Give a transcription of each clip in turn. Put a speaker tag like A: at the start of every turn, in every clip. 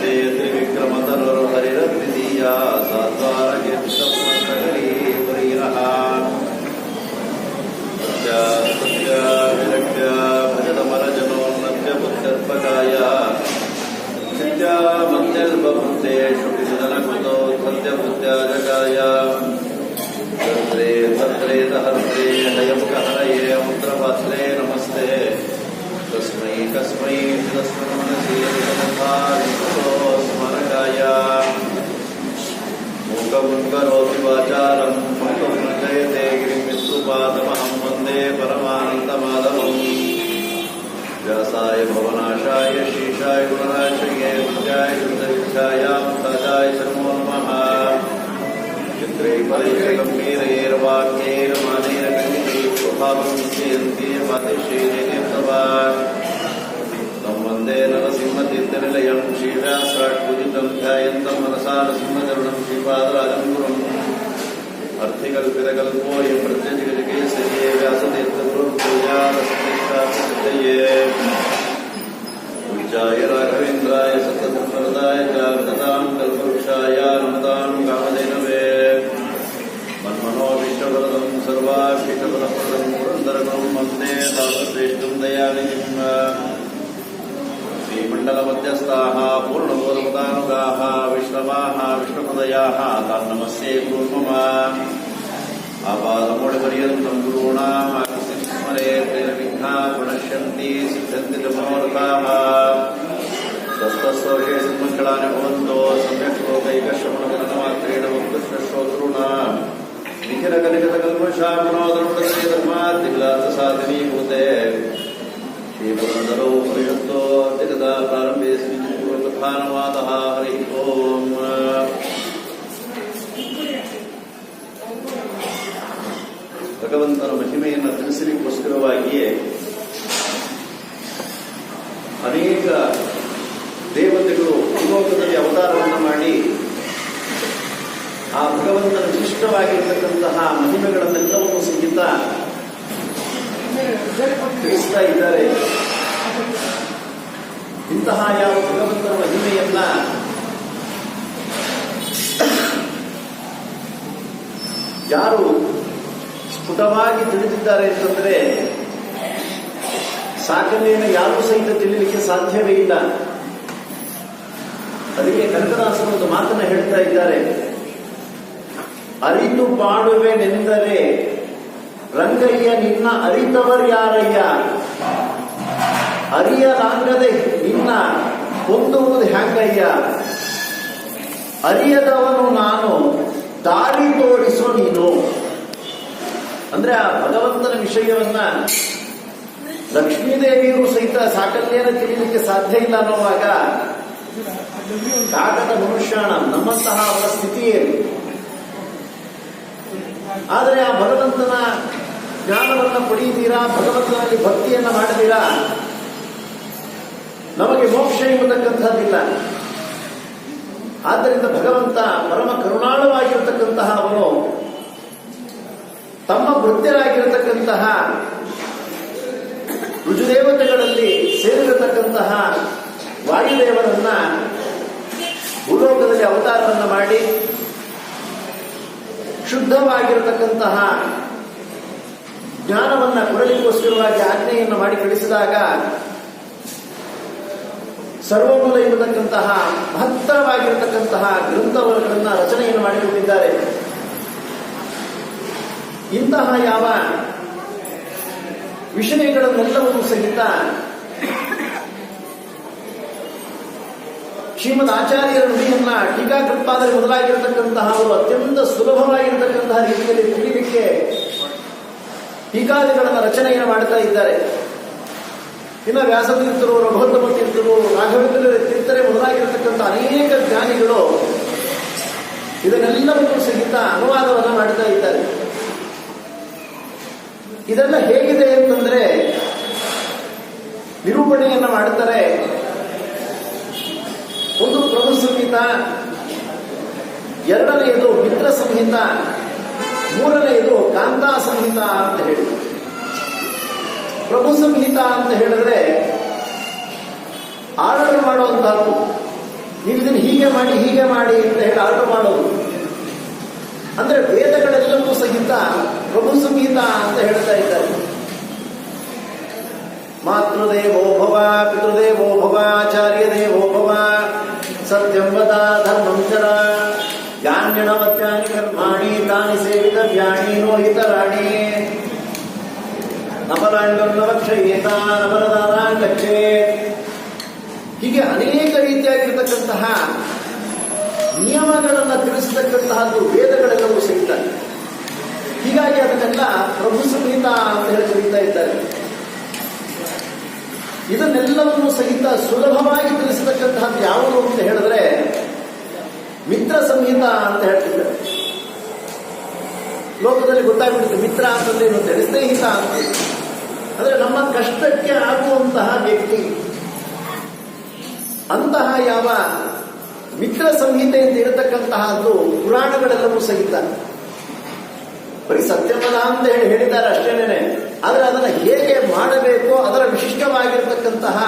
A: ನಮಸ್ತೆ ತ್ರಿವಿಕ್ರಮತರು ಹರಿರದ್ವಿತೀಯ ಸಾತ್ವಾರಗೇತಪುರಗರಿ ಪರಿರಹ ಸತ್ಯ ವಿರಕ್ಯ ಭಜತಮರಜನೋನ್ನತ್ಯ ಬುದ್ಧರ್ಪಕಾಯ ನಿತ್ಯ ಮಧ್ಯಲ್ಪವೃತ್ತೇ ಶುಭಿಸದನಕೃತೋ ಸತ್ಯ ಬುದ್ಧ್ಯಾಜಕಾಯ ಭದ್ರೇ ಹರ್ತ್ರೇ ಹಯಮುಖ ಹರಯೇ ಮುದ್ರಪಾತ್ರೇ ನಮಸ್ತೆ ತಸ್ಮೈ ಕಸ್ಮೈ ತಸ್ಮೈ ಮನಸಿ ಸ್ಮರಕಾಯ ಮೂಕಂ ಕರೋತಿ ವಾಚಾರಂ ಮೂಕಂ ನ ಜಯತೆ ಗಿರಿಂ ವಿಷ್ಣುಪಾದಮಹಂ ವಂದೇ ಪರಮಾನಂದಮಾಧವಂ ವ್ಯಾಸಾಯ ಭವನಾಶಾಯ ಶೀಶಾಯ ಗುಣರಾಶಯೇ ವಿದ್ಯಾಯ ಶುದ್ಧವಿದ್ಯಾಯ ಮುಕ್ತಾಯ ನಮೋ ನಮಃ ಚಿತ್ರೈ ಪರೈರ ಗಂಭೀರೈರ್ವಾಕ್ಯೈರ್ ಮಾನೈರ ಗಂಭೀರೈ ಸ್ವಭಾವಂ ನಿಶ್ಚಯಂತಿ ವಾದಿಶೇನೇತವಾ ವಂದೇ ನರಸಿಂಹತೀರ್ಥನಿಲಯಂ ಶ್ರೀವ್ಯಾಸರಾಟ್ಪೂಜಿತಂ ಧ್ಯಾಯಂತಂ ಮನಸಾ ನರಸಿಂಹಚರಣಂ ಶ್ರೀಪಾದರಾಜಂ ಗುರುಂ ಅರ್ಥಿಕಲ್ಪಿತಕಲ್ಪೋಯಂ ಪ್ರತ್ಯಜಿಗಜಕೇಸರಿಯೇ ವ್ಯಾಸತೀರ್ಥಗುರುಂ ಪೂಜಾರಸತಿಷ್ಠಾಪ್ರಸಿದ್ಧಯೇ ಪೂಜ್ಯಾಯ ರಾಘವೇಂದ್ರಾಯ ಸತ್ಯಧರ್ಮರದಾಯ ಜಾಗೃತಾಂ ಕಲ್ಪವೃಕ್ಷಾಯ ನಮತಾಂ ಕಾಮಧೇನವೇ ಮನ್ಮನೋ ವಿಶ್ವವರದಂ ಸರ್ವಾಭೀಷ್ಟಫಲಪ್ರದಂ ಪುರಂದರಗುರುಂ ವಂದೇ ತಾಪಶ್ರೇಷ್ಠಂ ದಯಾನಿಧಿಂ ಶ್ರೀಮಂಡಲಮಧ್ಯಸ್ಥಾಃ ಪೂರ್ಣಬೋಧಪದಾನುಗಾಃ ವಿಷ್ಣವಾಃ ವಿಷ್ಣುಪದಯಾಃ ತಾನ್ ನಮಸ್ಯೆ ಗುರುರ್ಮಮ ಆಪಾದಮೂಢಪರ್ಯಂತಂ ಗುರುಣಾಂ ಸ್ಮರೇತ್ ವಿಘ್ನಾಃ ಪ್ರಣಶ್ಯಂತಿ ಸಿದ್ಧಂತಿ ಚ ಮನೋರಥಾಃ ಸ್ವಸ್ಥಸ್ವರ್ಗೇ ಸನ್ಮಂಗಳಾನಿ ಭವಂತೋ ಸಮ್ಯಕ್ ಶ್ಲೋಕೈಕಶ್ರವಣಗಣಮಾತ್ರೇಣ ವಕ್ತೃಶ್ರೋತॄಣಾಂ ನಿಖಿಲಕಲಿಕತಕಲ್ಮಷಾಂ ಮನೋಧರ್ಮದಯೇ ಧರ್ಮಾರ್ಥಿಲಾರ್ಥಸಾಧಿನೀಭೂತೆ ಶ್ರೀಪುರಂದರೋ ಪರಿಷತ್ತೋ ಜಗದಾ ಪ್ರಾರಂಭೆ ಶ್ರೀಪೂರ್ವಕಥಾನುವಾದಃ ಹರಿ ಓಂ. ಭಗವಂತನ ಮಹಿಮೆಯನ್ನು ತಿಳಿಸಲಿಕ್ಕೋಸ್ಕರವಾಗಿಯೇ ಅನೇಕ ದೇವತೆಗಳು ಭೂಲೋಕದಲ್ಲಿ ಅವತಾರವನ್ನು ಮಾಡಿ ಆ ಭಗವಂತನ ವಿಶಿಷ್ಟವಾಗಿರತಕ್ಕಂತಹ ಮಹಿಮೆಗಳನ್ನೆಲ್ಲವನ್ನೂ ಸಹಿತ ತಿಳಿಸ್ತಾ ಇದ್ದಾರೆ. ಇಂತಹ ಯಾವ ಭಗವಂತನ ಮಹಿಮೆಯನ್ನ ಯಾರು ಸ್ಫುಟವಾಗಿ ತಿಳಿದಿದ್ದಾರೆ ಅಂತಂದ್ರೆ ಸಾಕನೇನ ಯಾರೂ ಸಹಿತ ತಿಳಿಲಿಕ್ಕೆ ಸಾಧ್ಯವೇ ಇಲ್ಲ. ಅದಕ್ಕೆ ಕನಕದಾಸರು ಒಂದು ಮಾತನ್ನ ಹೇಳ್ತಾ ಇದ್ದಾರೆ, ಅರಿತು ಪಾಡುವೆನೆಂದರೆ ರಂಗಯ್ಯ ನಿನ್ನ ಅರಿತವರ್ ಯಾರಯ್ಯ, ಅರಿಯಲಾಗದೆ ನಿನ್ನ ಹೊಂದುವುದು ಹ್ಯಾಂಗಯ್ಯ, ಅರಿಯದವನು ನಾನು ದಾರಿ ತೋರಿಸೋ ನೀನು. ಅಂದ್ರೆ ಆ ಭಗವಂತನ ವಿಷಯವನ್ನ ಲಕ್ಷ್ಮೀದೇವಿಯರು ಸಹಿತ ಸಾಕಲ್ಯನ ತಿಳಿಯಲಿಕ್ಕೆ ಸಾಧ್ಯ ಇಲ್ಲ ಅನ್ನುವಾಗ ಕಾಕದ ಮನುಷ್ಯಾಣ ನಮ್ಮಂತಹ ಅವರ ಸ್ಥಿತಿಯೇನು. ಆದರೆ ಆ ಭಗವಂತನ ಜ್ಞಾನವನ್ನು ಪಡೆಯುತ್ತೀರಾ, ಭಗವಂತನಲ್ಲಿ ಭಕ್ತಿಯನ್ನ ಮಾಡಿದೀರಾ, ನಮಗೆ ಮೋಕ್ಷ ಎಂಬತಕ್ಕಂಥದ್ದಿಲ್ಲ. ಆದ್ದರಿಂದ ಭಗವಂತ ಪರಮ ಕರುಣಾಳುವಾಗಿರತಕ್ಕಂತಹ ಅವನು ತಮ್ಮ ವೃತ್ಯರಾಗಿರತಕ್ಕಂತಹ ರುಜುದೇವತೆಗಳಲ್ಲಿ ಸೇರಿರತಕ್ಕಂತಹ ವಾಯುದೇವರನ್ನ ಭೂಲೋಕದಲ್ಲಿ ಅವತಾರವನ್ನು ಮಾಡಿ ಶುದ್ಧವಾಗಿರತಕ್ಕಂತಹ ಜ್ಞಾನವನ್ನ ಕೊಡಲಿಕ್ಕೋಸ್ಕರವಾಗಿ ಆಜ್ಞೆಯನ್ನು ಮಾಡಿ ಕಳಿಸಿದಾಗ ಸರ್ವಮೂಲ ಎಂಬತಕ್ಕಂತಹ ಮಹತ್ತರವಾಗಿರತಕ್ಕಂತಹ ಗ್ರಂಥವರ್ಗಗಳನ್ನ ರಚನೆಯನ್ನು ಮಾಡಿಕೊಂಡಿದ್ದಾರೆ. ಇಂತಹ ಯಾವ ವಿಷಯಗಳನ್ನೆಲ್ಲವನ್ನೂ ಸಹಿತ ಶ್ರೀಮದ್ ಆಚಾರ್ಯರ ನುಡಿಯನ್ನ ಟೀಕಾಕೃತ್ಪಾದರು ಮೊದಲಾಗಿರತಕ್ಕಂತಹ ಅವರು ಅತ್ಯಂತ ಸುಲಭವಾಗಿರತಕ್ಕಂತಹ ರೀತಿಯಲ್ಲಿ ತಿಳಿಲಿಕ್ಕೆ ಟೀಕಾದಿಗಳನ್ನು ರಚನೆಯನ್ನು ಮಾಡ್ತಾ ಇದ್ದಾರೆ. ಇನ್ನು ವ್ಯಾಸತೀರ್ಥರು, ರಘುತ್ತಮ ತೀರ್ಥರು, ರಾಘವೇಂದ್ರ ತೀರ್ಥರೇ ಮೊದಲಾಗಿರತಕ್ಕಂಥ ಅನೇಕ ಜ್ಞಾನಿಗಳು ಇದನ್ನೆಲ್ಲವನ್ನೂ ಸಹಿತ ಅನುವಾದವನ್ನು ಮಾಡ್ತಾ ಇದ್ದಾರೆ. ಇದೆಲ್ಲ ಹೇಗಿದೆ ಅಂತಂದ್ರೆ ನಿರೂಪಣೆಯನ್ನ ಮಾಡುತ್ತಾರೆ. ಒಂದು ಪ್ರಭು ಸಂಹಿತ, ಎರಡನೆಯದು ಮಿತ್ರ ಸಂಹಿತ, ಮೂರನೆಯದು ಕಾಂತಾ ಸಂಹಿತ ಅಂತ ಹೇಳಿ. ಪ್ರಭು ಸಂಹಿತ ಅಂತ ಹೇಳಿದ್ರೆ ಆಡಳಿತ ಮಾಡುವಂತಹದ್ದು. ಹೀಗೆ ಮಾಡಿ ಅಂತ ಹೇಳಿ ಆರ್ಡರ್ ಮಾಡೋದು. ಅಂದ್ರೆ ವೇದಗಳೆಲ್ಲವೂ ಸಹಿತ ಪ್ರಭು ಸಂಗೀತ ಅಂತ ಹೇಳ್ತಾ ಇದ್ದಾರೆ. ಮಾತೃದೇವೋ ಭವ, ಪಿತೃದೇವೋ ಭವ, ಆಚಾರ್ಯ ದೇವೋ ಭವ, ಸತ್ಯಂ ವದ ಧರ್ಮಂ ಚರ, ಯಾನ್ಯಣವತ್ಯಾನಿ ಕರ್ಮಾಣಿ ತಾನಿ ಸೇವಿತವ್ಯಾಣಿ ನೋಹಿತರಾಣಿ, ನಮಲಾಂಗಂ ನವಕ್ಷಯೇತ ನಮಲದಾನಾಂಗಚ್ಚೇ. ಹೀಗೆ ಅನೇಕ ರೀತಿಯಾಗಿರ್ತಕ್ಕಂತಹ ನಿಯಮಗಳನ್ನು ತಿಳಿಸತಕ್ಕಂತಹದ್ದು ವೇದಗಳೆಲ್ಲವೂ ಸಹಿತ. ಹೀಗಾಗಿ ಅದನ್ನೆಲ್ಲ ಪ್ರಭು ಸಂಹಿತ ಅಂತ ಹೇಳಿ ಕರೀತಾ ಇದ್ದಾರೆ. ಇದನ್ನೆಲ್ಲವನ್ನು ಸಹಿತ ಸುಲಭವಾಗಿ ತಿಳಿಸತಕ್ಕಂತಹದ್ದು ಯಾವುದು ಅಂತ ಹೇಳಿದ್ರೆ ಮಿತ್ರ ಸಂಹಿತ ಅಂತ ಹೇಳ್ತಿದ್ದಾರೆ. ಲೋಕದಲ್ಲಿ ಗೊತ್ತಾಗ್ಬಿಡುತ್ತೆ ಮಿತ್ರ ಅಂತಂದ್ರೆ ಏನು ಅಂತೇಳಿ, ಸ್ನೇಹಿತ ಅಂತ. ಅಂದ್ರೆ ನಮ್ಮ ಕಷ್ಟಕ್ಕೆ ಆಗುವಂತಹ ವ್ಯಕ್ತಿ, ಅಂತಹ ಯಾವ ಮಿತ್ರ ಸಂಹಿತೆ ಅಂತ ಇರತಕ್ಕಂತಹದ್ದು ಪುರಾಣಗಳೆಲ್ಲವೂ ಸಹಿತ. ಬರೀ ಸತ್ಯಮದ ಅಂತ ಹೇಳಿದ್ದಾರೆ ಅಷ್ಟೇನೆ. ಆದರೆ ಅದನ್ನು ಹೇಗೆ ಮಾಡಬೇಕೋ ಅದರ ವಿಶಿಷ್ಟವಾಗಿರತಕ್ಕಂತಹ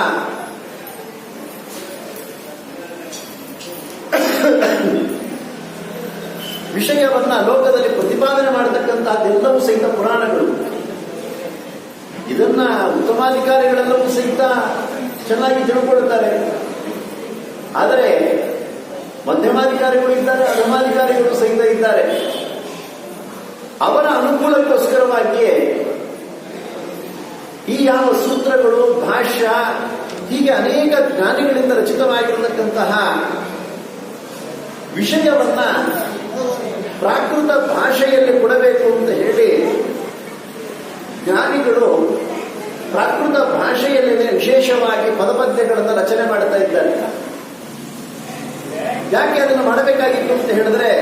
A: ವಿಷಯವನ್ನ ಲೋಕದಲ್ಲಿ ಪ್ರತಿಪಾದನೆ ಮಾಡತಕ್ಕಂತಹದ್ದೆಲ್ಲವೂ ಸಹಿತ ಪುರಾಣಗಳು. ಇದನ್ನ ಉತ್ತಮಾಧಿಕಾರಿಗಳೆಲ್ಲವೂ ಸಹಿತ ಚೆನ್ನಾಗಿ ತಿಳ್ಕೊಳ್ತಾರೆ. ಆದರೆ ಮಧ್ಯಮಾಧಿಕಾರಿಗಳು ಇದ್ದಾರೆ, ಅಧಮಾಧಿಕಾರಿಗಳು ಸಹಿತ ಇದ್ದಾರೆ. ಅವರ ಅನುಕೂಲಕ್ಕೋಸ್ಕರವಾಗಿಯೇ ಈ ಯಾವ ಸೂತ್ರಗಳು, ಭಾಷ್ಯ, ಹೀಗೆ ಅನೇಕ ಜ್ಞಾನಿಗಳಿಂದ ರಚಿತವಾಗಿರತಕ್ಕಂತಹ ವಿಷಯವನ್ನ ಪ್ರಾಕೃತ ಭಾಷೆಯಲ್ಲಿ ಕೊಡಬೇಕು ಅಂತ ಹೇಳಿ ಜ್ಞಾನಿಗಳು ಪ್ರಾಕೃತ ಭಾಷೆಯಲ್ಲಿ ವಿಶೇಷವಾಗಿ ಪದಪದ್ಯಗಳನ್ನು ರಚನೆ ಮಾಡ್ತಾ ಇದ್ದಾರೆ. ಯಾಕೆ ಅದನ್ನು ಮಾಡಬೇಕಾಗಿತ್ತು ಅಂತ ಹೇಳಿದ್ರೆ,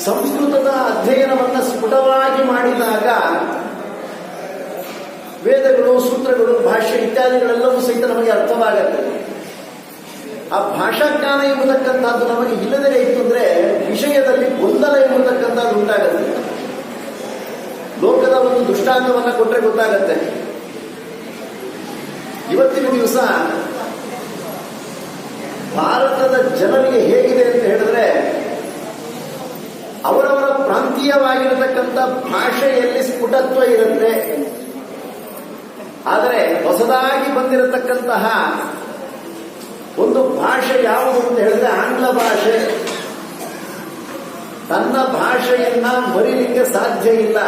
A: ಸಂಸ್ಕೃತದ ಅಧ್ಯಯನವನ್ನು ಸ್ಫುಟವಾಗಿ ಮಾಡಿದಾಗ ವೇದಗಳು, ಸೂತ್ರಗಳು, ಭಾಷ್ಯ ಇತ್ಯಾದಿಗಳೆಲ್ಲವೂ ಸಹಿತ ನಮಗೆ ಅರ್ಥವಾಗತ್ತೆ. ಆ ಭಾಷಾಜ್ಞಾನ ಎಂಬತಕ್ಕಂಥದ್ದು ನಮಗೆ ಇಲ್ಲದೇ ಇತ್ತು ಅಂದ್ರೆ ವಿಷಯದಲ್ಲಿ ಗೊಂದಲ ಎಂಬತಕ್ಕಂಥದ್ದು ಉಂಟಾಗತ್ತೆ. ಲೋಕದ ಒಂದು ದೃಷ್ಟಾಂತವನ್ನ ಕೊಟ್ಟರೆ ಗೊತ್ತಾಗತ್ತೆ. ಇವತ್ತಿನ ದಿವಸ ಭಾರತದ ಜನರಿಗೆ ಹೇಗಿದೆ ಅಂತ ಹೇಳಿದ್ರೆ, ಅವರವರ ಪ್ರಾಂತೀಯವಾಗಿರತಕ್ಕಂಥ ಭಾಷೆಯಲ್ಲಿ ಸ್ಫುಟತ್ವ ಇರುತ್ತೆ. ಆದರೆ ಹೊಸದಾಗಿ ಬಂದಿರತಕ್ಕಂತಹ ಒಂದು ಭಾಷೆ ಯಾವುದು ಅಂತ ಹೇಳಿದ್ರೆ ಆಂಗ್ಲ ಭಾಷೆ. ತನ್ನ ಭಾಷೆಯನ್ನ ಮರಿಲಿಕ್ಕೆ ಸಾಧ್ಯ ಇಲ್ಲ,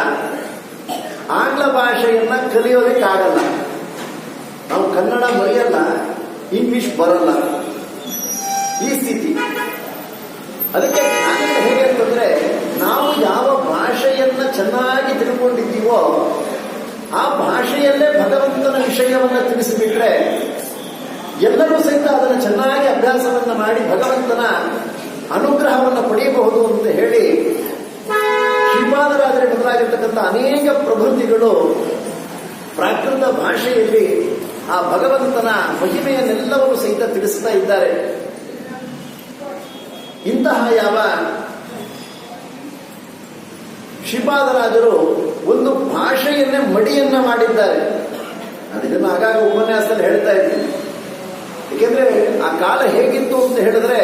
A: ಆಂಗ್ಲ ಭಾಷೆಯನ್ನ ಕಲಿಯೋದಕ್ಕಾಗಲ್ಲ. ನಾವು ಕನ್ನಡ ಮರೆಯಲ್ಲ, ಇಂಗ್ಲಿಷ್ ಬರಲ್ಲ, ಈ ಸ್ಥಿತಿ. ಅದಕ್ಕೆ ಹೇಗೆ ಅಂತಂದ್ರೆ, ನಾವು ಯಾವ ಭಾಷೆಯನ್ನ ಚೆನ್ನಾಗಿ ತಿಳ್ಕೊಂಡಿದ್ದೀವೋ ಆ ಭಾಷೆಯಲ್ಲೇ ಭಗವಂತನ ವಿಷಯವನ್ನ ತಿಳಿಸಿಬಿಟ್ರೆ ಎಲ್ಲರೂ ಸಹಿತ ಅದನ್ನು ಚೆನ್ನಾಗಿ ಅಭ್ಯಾಸವನ್ನ ಮಾಡಿ ಭಗವಂತನ ಅನುಗ್ರಹವನ್ನು ಪಡೆಯಬಹುದು ಅಂತ ಹೇಳಿ ಶ್ರೀಪಾದರಾಜರೇ ಮೊದಲಾಗಿರ್ತಕ್ಕಂಥ ಅನೇಕ ಪ್ರಬಂಧಿಗಳು ಪ್ರಾಕೃತ ಭಾಷೆಯಲ್ಲಿ ಆ ಭಗವಂತನ ಮಹಿಮೆಯನ್ನೆಲ್ಲವನ್ನು ಸಹಿತ ತಿಳಿಸ್ತಾ ಇದ್ದಾರೆ. ಇಂತಹ ಯಾವ ಶ್ರೀಪಾದರಾಜರು ಒಂದು ಭಾಷೆಯನ್ನೇ ಮಡಿಯನ್ನ ಮಾಡಿದ್ದಾರೆ. ಅದನ್ನು ಆಗಾಗ ಉಪನ್ಯಾಸದಲ್ಲಿ ಹೇಳ್ತಾ ಇದ್ದೀನಿ. ಏಕೆಂದ್ರೆ ಆ ಕಾಲ ಹೇಗಿತ್ತು ಅಂತ ಹೇಳಿದ್ರೆ,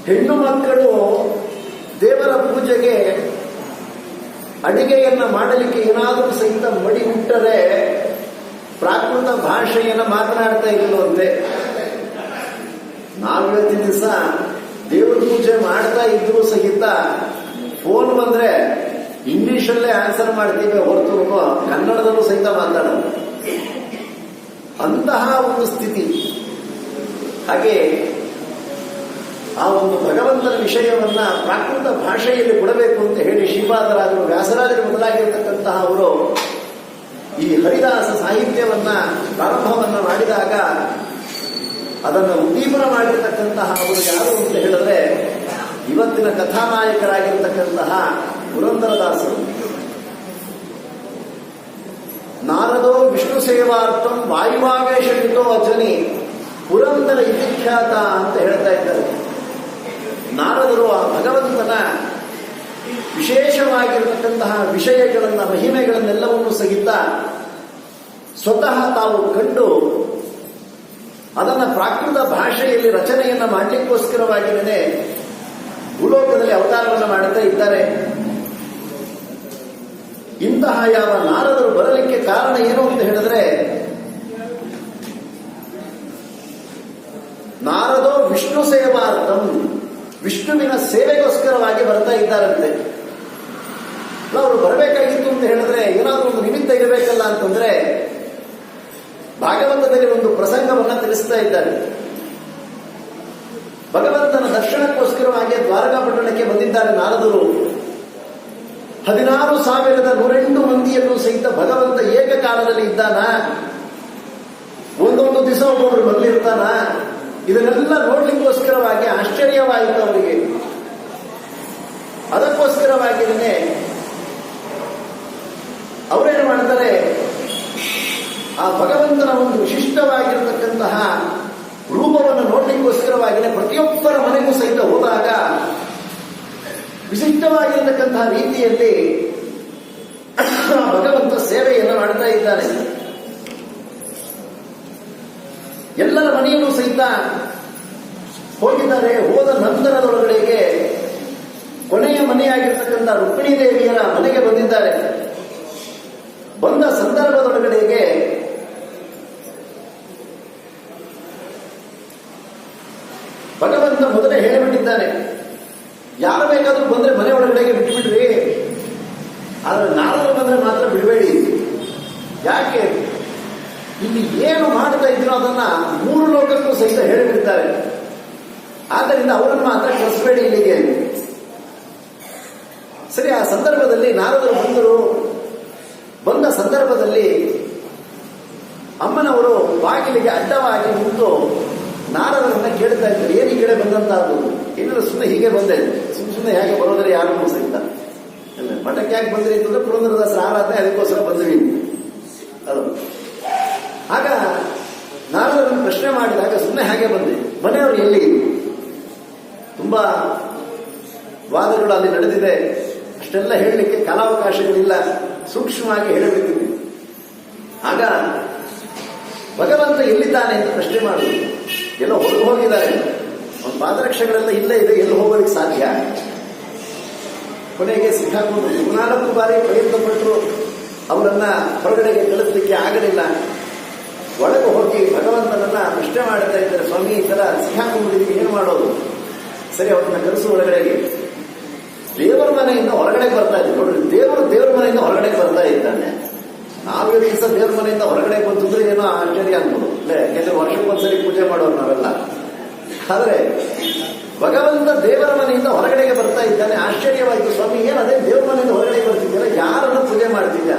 A: ಹೆಣ್ಣು ಮಕ್ಕಳು ದೇವರ ಪೂಜೆಗೆ ಅಡಿಗೆಯನ್ನ ಮಾಡಲಿಕ್ಕೆ ಏನಾದರೂ ಸಹಿತ ಮಡಿ ಹುಟ್ಟರೆ ಪ್ರಾಕೃತ ಭಾಷೆಯನ್ನ ಮಾತನಾಡ್ತಾ ಇರುವಂತೆ. ನಾವಿವತ್ತಿನ ದಿವಸ ದೇವರ ಪೂಜೆ ಮಾಡ್ತಾ ಇದ್ರು ಸಹಿತ ಫೋನ್ ಬಂದ್ರೆ ಇಂಗ್ಲಿಷಲ್ಲೇ ಆನ್ಸರ್ ಮಾಡ್ತೀವಿ ಹೊರತು ಕನ್ನಡದಲ್ಲೂ ಸಹಿತ ಮಾತಾಡೋದು. ಅಂತಹ ಒಂದು ಸ್ಥಿತಿ. ಹಾಗೆ ಆ ಒಂದು ಭಗವಂತನ ವಿಷಯವನ್ನ ಪ್ರಾಕೃತ ಭಾಷೆಯಲ್ಲಿ ಕೊಡಬೇಕು ಅಂತ ಹೇಳಿ ಶ್ರೀಪಾದರಾಜರು, ವ್ಯಾಸರಾಜರು ಮೊದಲಾಗಿರ್ತಕ್ಕಂತಹ ಅವರು ಈ ಹರಿದಾಸ ಸಾಹಿತ್ಯವನ್ನ ಪ್ರಾರಂಭವನ್ನ ಮಾಡಿದಾಗ ಅದನ್ನು ಉದ್ದೀಪನ ಮಾಡಿರ್ತಕ್ಕಂತಹ ಅವರು ಯಾರು ಅಂತ ಹೇಳಿದ್ರೆ ಇವತ್ತಿನ ಕಥಾನಾಯಕರಾಗಿರ್ತಕ್ಕಂತಹ ಪುರಂದರದಾಸರು. ನಾರದೋ ವಿಷ್ಣು ಸೇವಾರ್ಥಂ ವಾಯುವಾವೇಶಿತೋ ಅಜನಿ ಪುರಂದರ ಇತಿಖ್ಯಾತ ಅಂತ ಹೇಳ್ತಾ ಇದ್ದಾರೆ. ನಾರದರು ಆ ಭಗವಂತನ ವಿಶೇಷವಾಗಿರತಕ್ಕಂತಹ ವಿಷಯಗಳನ್ನ, ಮಹಿಮೆಗಳನ್ನೆಲ್ಲವನ್ನೂ ಸಹಿತ ಸ್ವತಃ ತಾವು ಕಂಡು ಅದನ್ನು ಪ್ರಾಕೃತ ಭಾಷೆಯಲ್ಲಿ ಭಗವಂತನಲ್ಲಿ ರಚನೆಯನ್ನ ಮಾಡಲಿಕ್ಕೋಸ್ಕರವಾಗಿಯೇ ಭೂಲೋಕದಲ್ಲಿ ಅವತಾರವನ್ನು ಮಾಡುತ್ತಾ ಇದ್ದಾರೆ. ಇಂತಹ ಯಾವ ನಾರದರು ಬರಲಿಕ್ಕೆ ಕಾರಣ ಏನು ಅಂತ ಹೇಳಿದ್ರೆ, ನಾರದೋ ವಿಷ್ಣು ಸೇವಾರ್ಥಂ, ವಿಷ್ಣುವಿನ ಸೇವೆಗೋಸ್ಕರವಾಗಿ ಬರ್ತಾ ಇದ್ದಾರಂತೆ. ಅವರು ಬರಬೇಕಾಗಿತ್ತು ಅಂತ ಹೇಳಿದ್ರೆ ಏನಾದ್ರೂ ಒಂದು ನಿಮಿತ್ತ ಇರಬೇಕಲ್ಲ ಅಂತಂದ್ರೆ ಭಾಗವತದಲ್ಲಿ ಒಂದು ಪ್ರಸಂಗವನ್ನ ತಿಳಿಸ್ತಾ ಇದ್ದಾರೆ. ಭಗವಂತನ ದರ್ಶನಕ್ಕೋಸ್ಕರವಾಗಿ ದ್ವಾರಕಾಪಟ್ಟಣಕ್ಕೆ ಬಂದಿದ್ದಾರೆ ನಾರದರು. 16,108 ಮಂದಿಯನ್ನು ಸಹಿತ ಭಗವಂತ ಏಕಕಾಲದಲ್ಲಿ ಇದ್ದಾನ, ಒಂದೊಂದು ದಿವಸ ಒಬ್ಬೊಬ್ರು ಬಂದಿರ್ತಾನ. ಇದನ್ನೆಲ್ಲ ನೋಡ್ಲಿಕ್ಕೋಸ್ಕರವಾಗಿ ಆಶ್ಚರ್ಯವಾಯಿತು ಅವರಿಗೆ. ಅದಕ್ಕೋಸ್ಕರವಾಗಿಯೇ ಅವರೇನು ಮಾಡ್ತಾರೆ, ಆ ಭಗವಂತನ ಒಂದು ವಿಶಿಷ್ಟವಾಗಿರತಕ್ಕಂತಹ ರೂಪವನ್ನು ನೋಡ್ಲಿಕ್ಕೋಸ್ಕರವಾಗಿಯೇ ಪ್ರತಿಯೊಬ್ಬರ ಮನೆಗೂ ಸಹಿತ ಹೋದಾಗ ವಿಶಿಷ್ಟವಾಗಿರತಕ್ಕಂತಹ ರೀತಿಯಲ್ಲಿ ಭಗವಂತ ಸೇವೆಯನ್ನು ಮಾಡ್ತಾ ಇದ್ದಾನೆ. ಎಲ್ಲರ ಮನೆಯಲ್ಲೂ ಸಹಿತ ಹೋಗಿದ್ದಾರೆ. ಹೋದ ನಂತರದೊಳಗಡೆಗೆ ಕೊನೆಯ ಮನೆಯಾಗಿರ್ತಕ್ಕಂಥ ರುಕ್ಮಿಣೀ ದೇವಿಯರ ಮನೆಗೆ ಬಂದಿದ್ದಾರೆ. ಬಂದ ಸಂದರ್ಭದೊಳಗಡೆಗೆ ಭಗವಂತ ಮೊದಲೇ ಹೇಳಿಬಿಟ್ಟಿದ್ದಾನೆ, ಯಾರು ಬೇಕಾದ್ರೂ ಬಂದ್ರೆ ಮನೆ ಒಳಗಡೆಗೆ ಬಿಟ್ಬಿಡ್ರಿ, ಆದ್ರೆ ನಾರದರು ಬಂದ್ರೆ ಮಾತ್ರ ಬಿಡಬೇಡಿ. ಯಾಕೆ? ಇಲ್ಲಿ ಏನು ಮಾಡ್ತಾ ಇದ್ರು ಅದನ್ನ 3 ಲೋಕಕ್ಕೂ ಸಹಿತ ಹೇಳಿಬಿಡ್ತಾರೆ. ಆದ್ದರಿಂದ ಅವರನ್ನು ಮಾತ್ರ ಕಳಿಸಬೇಡಿ ಇಲ್ಲಿಗೆ. ಸರಿ, ಆ ಸಂದರ್ಭದಲ್ಲಿ ನಾರದರು ಬಂದರು. ಬಂದ ಸಂದರ್ಭದಲ್ಲಿ ಅಮ್ಮನವರು ಬಾಗಿಲಿಗೆ ಅಡ್ಡವಾಗಿ ನಿಂತು ನಾರದರನ್ನ ಕೇಳ್ತಾ ಇದ್ದಾರೆ, ಏನು ಈ ಕಡೆ ಬಂದಂತಹದ್ದು? ಏನಾದ್ರು ಸುಮ್ಮನೆ ಹೀಗೆ ಬಂದೆ, ಸುಮ್ಮನೆ ಹೇಗೆ ಬರೋದ್ರೆ ಯಾರು ಸಹಿತ ಮಠಕ್ಕೆ ಯಾಕೆ ಬಂದ್ರಿ ಅಂತಂದ್ರೆ ಪುರಂದರದಾಸರ ಆರಾಧನೆ, ಅದಕ್ಕೋಸ್ಕರ ಬಂದ್ವಿ ಅದು. ಆಗ ನಾರದರನ್ನು ಪ್ರಶ್ನೆ ಮಾಡಿದಾಗ ಸುಮ್ಮನೆ ಹಾಗೆ ಬಂದೆ, ಮನೆಯವರು ಎಲ್ಲಿ? ತುಂಬಾ ವಾದಗಳು ಅಲ್ಲಿ ನಡೆದಿದೆ, ಅಷ್ಟೆಲ್ಲ ಹೇಳಲಿಕ್ಕೆ ಕಾಲಾವಕಾಶಗಳಿಲ್ಲ, ಸೂಕ್ಷ್ಮವಾಗಿ ಹೇಳಬೇಕಿದೆ. ಆಗ ಭಗವಂತ ಎಲ್ಲಿದ್ದಾನೆ ಅಂತ ಪ್ರಶ್ನೆ ಮಾಡುವುದು. ಎಲ್ಲ ಹೊರಗೆ ಹೋಗಿದ್ದಾರೆ, ಅವನ ಪಾದರಕ್ಷೆಗಳೆಲ್ಲ ಇಲ್ಲೇ ಇದೆ, ಎಲ್ಲಿ ಹೋಗೋದಕ್ಕೆ ಸಾಧ್ಯ? ಕೊನೆಗೆ ಸಿಕ್ಕಾಕೊಂಡು 4 ಬಾರಿ ಪ್ರಯತ್ನ ಪಟ್ಟರು, ಅವರನ್ನ ಹೊರಗಡೆಗೆ ಕಳಿಸ್ಲಿಕ್ಕೆ ಆಗಲಿಲ್ಲ. ಒಳಗೆ ಹೋಗಿ ಭಗವಂತನನ್ನ ಪ್ರಶ್ನೆ ಮಾಡ್ತಾ ಇದ್ದಾರೆ, ಸ್ವಾಮಿ ಈ ತರ ಸಿಕ್ಕಾಕೊಂಡಿದ್ದೀವಿ, ಏನು ಮಾಡೋದು? ಸರಿ, ಅವ್ರನ್ನ ಕರೆಸು ಒಳಗಡೆಗೆ. ದೇವರ ಮನೆಯಿಂದ ಹೊರಗಡೆ ಬರ್ತಾ ಇದ್ದೀವಿ ನೋಡ್ರಿ, ದೇವರ ಮನೆಯಿಂದ ಹೊರಗಡೆ ಬರ್ತಾ ಇದ್ದಾನೆ. ನಾವೇ ದಿವಸ ದೇವ್ರ ಮನೆಯಿಂದ ಹೊರಗಡೆ ಬಂದಿದ್ರೆ ಏನೋ ಆಶ್ಚರ್ಯ ಅನ್ಬೋದು, ಯಾಕೆಂದ್ರೆ ವರ್ಷಕ್ಕೊಂದ್ಸರಿ ಪೂಜೆ ಮಾಡೋರು ನಾವೆಲ್ಲ. ಆದ್ರೆ ಭಗವಂತ ದೇವರ ಮನೆಯಿಂದ ಹೊರಗಡೆಗೆ ಬರ್ತಾ ಇದ್ದಾನೆ. ಆಶ್ಚರ್ಯವಾಯಿತು, ಸ್ವಾಮಿ ಏನು ಅದೇ ದೇವ್ರ ಮನೆಯಿಂದ ಹೊರಗಡೆ ಬರ್ತಿದ್ದೀರ, ಯಾರನ್ನು ಪೂಜೆ ಮಾಡ್ತಿದ್ದ?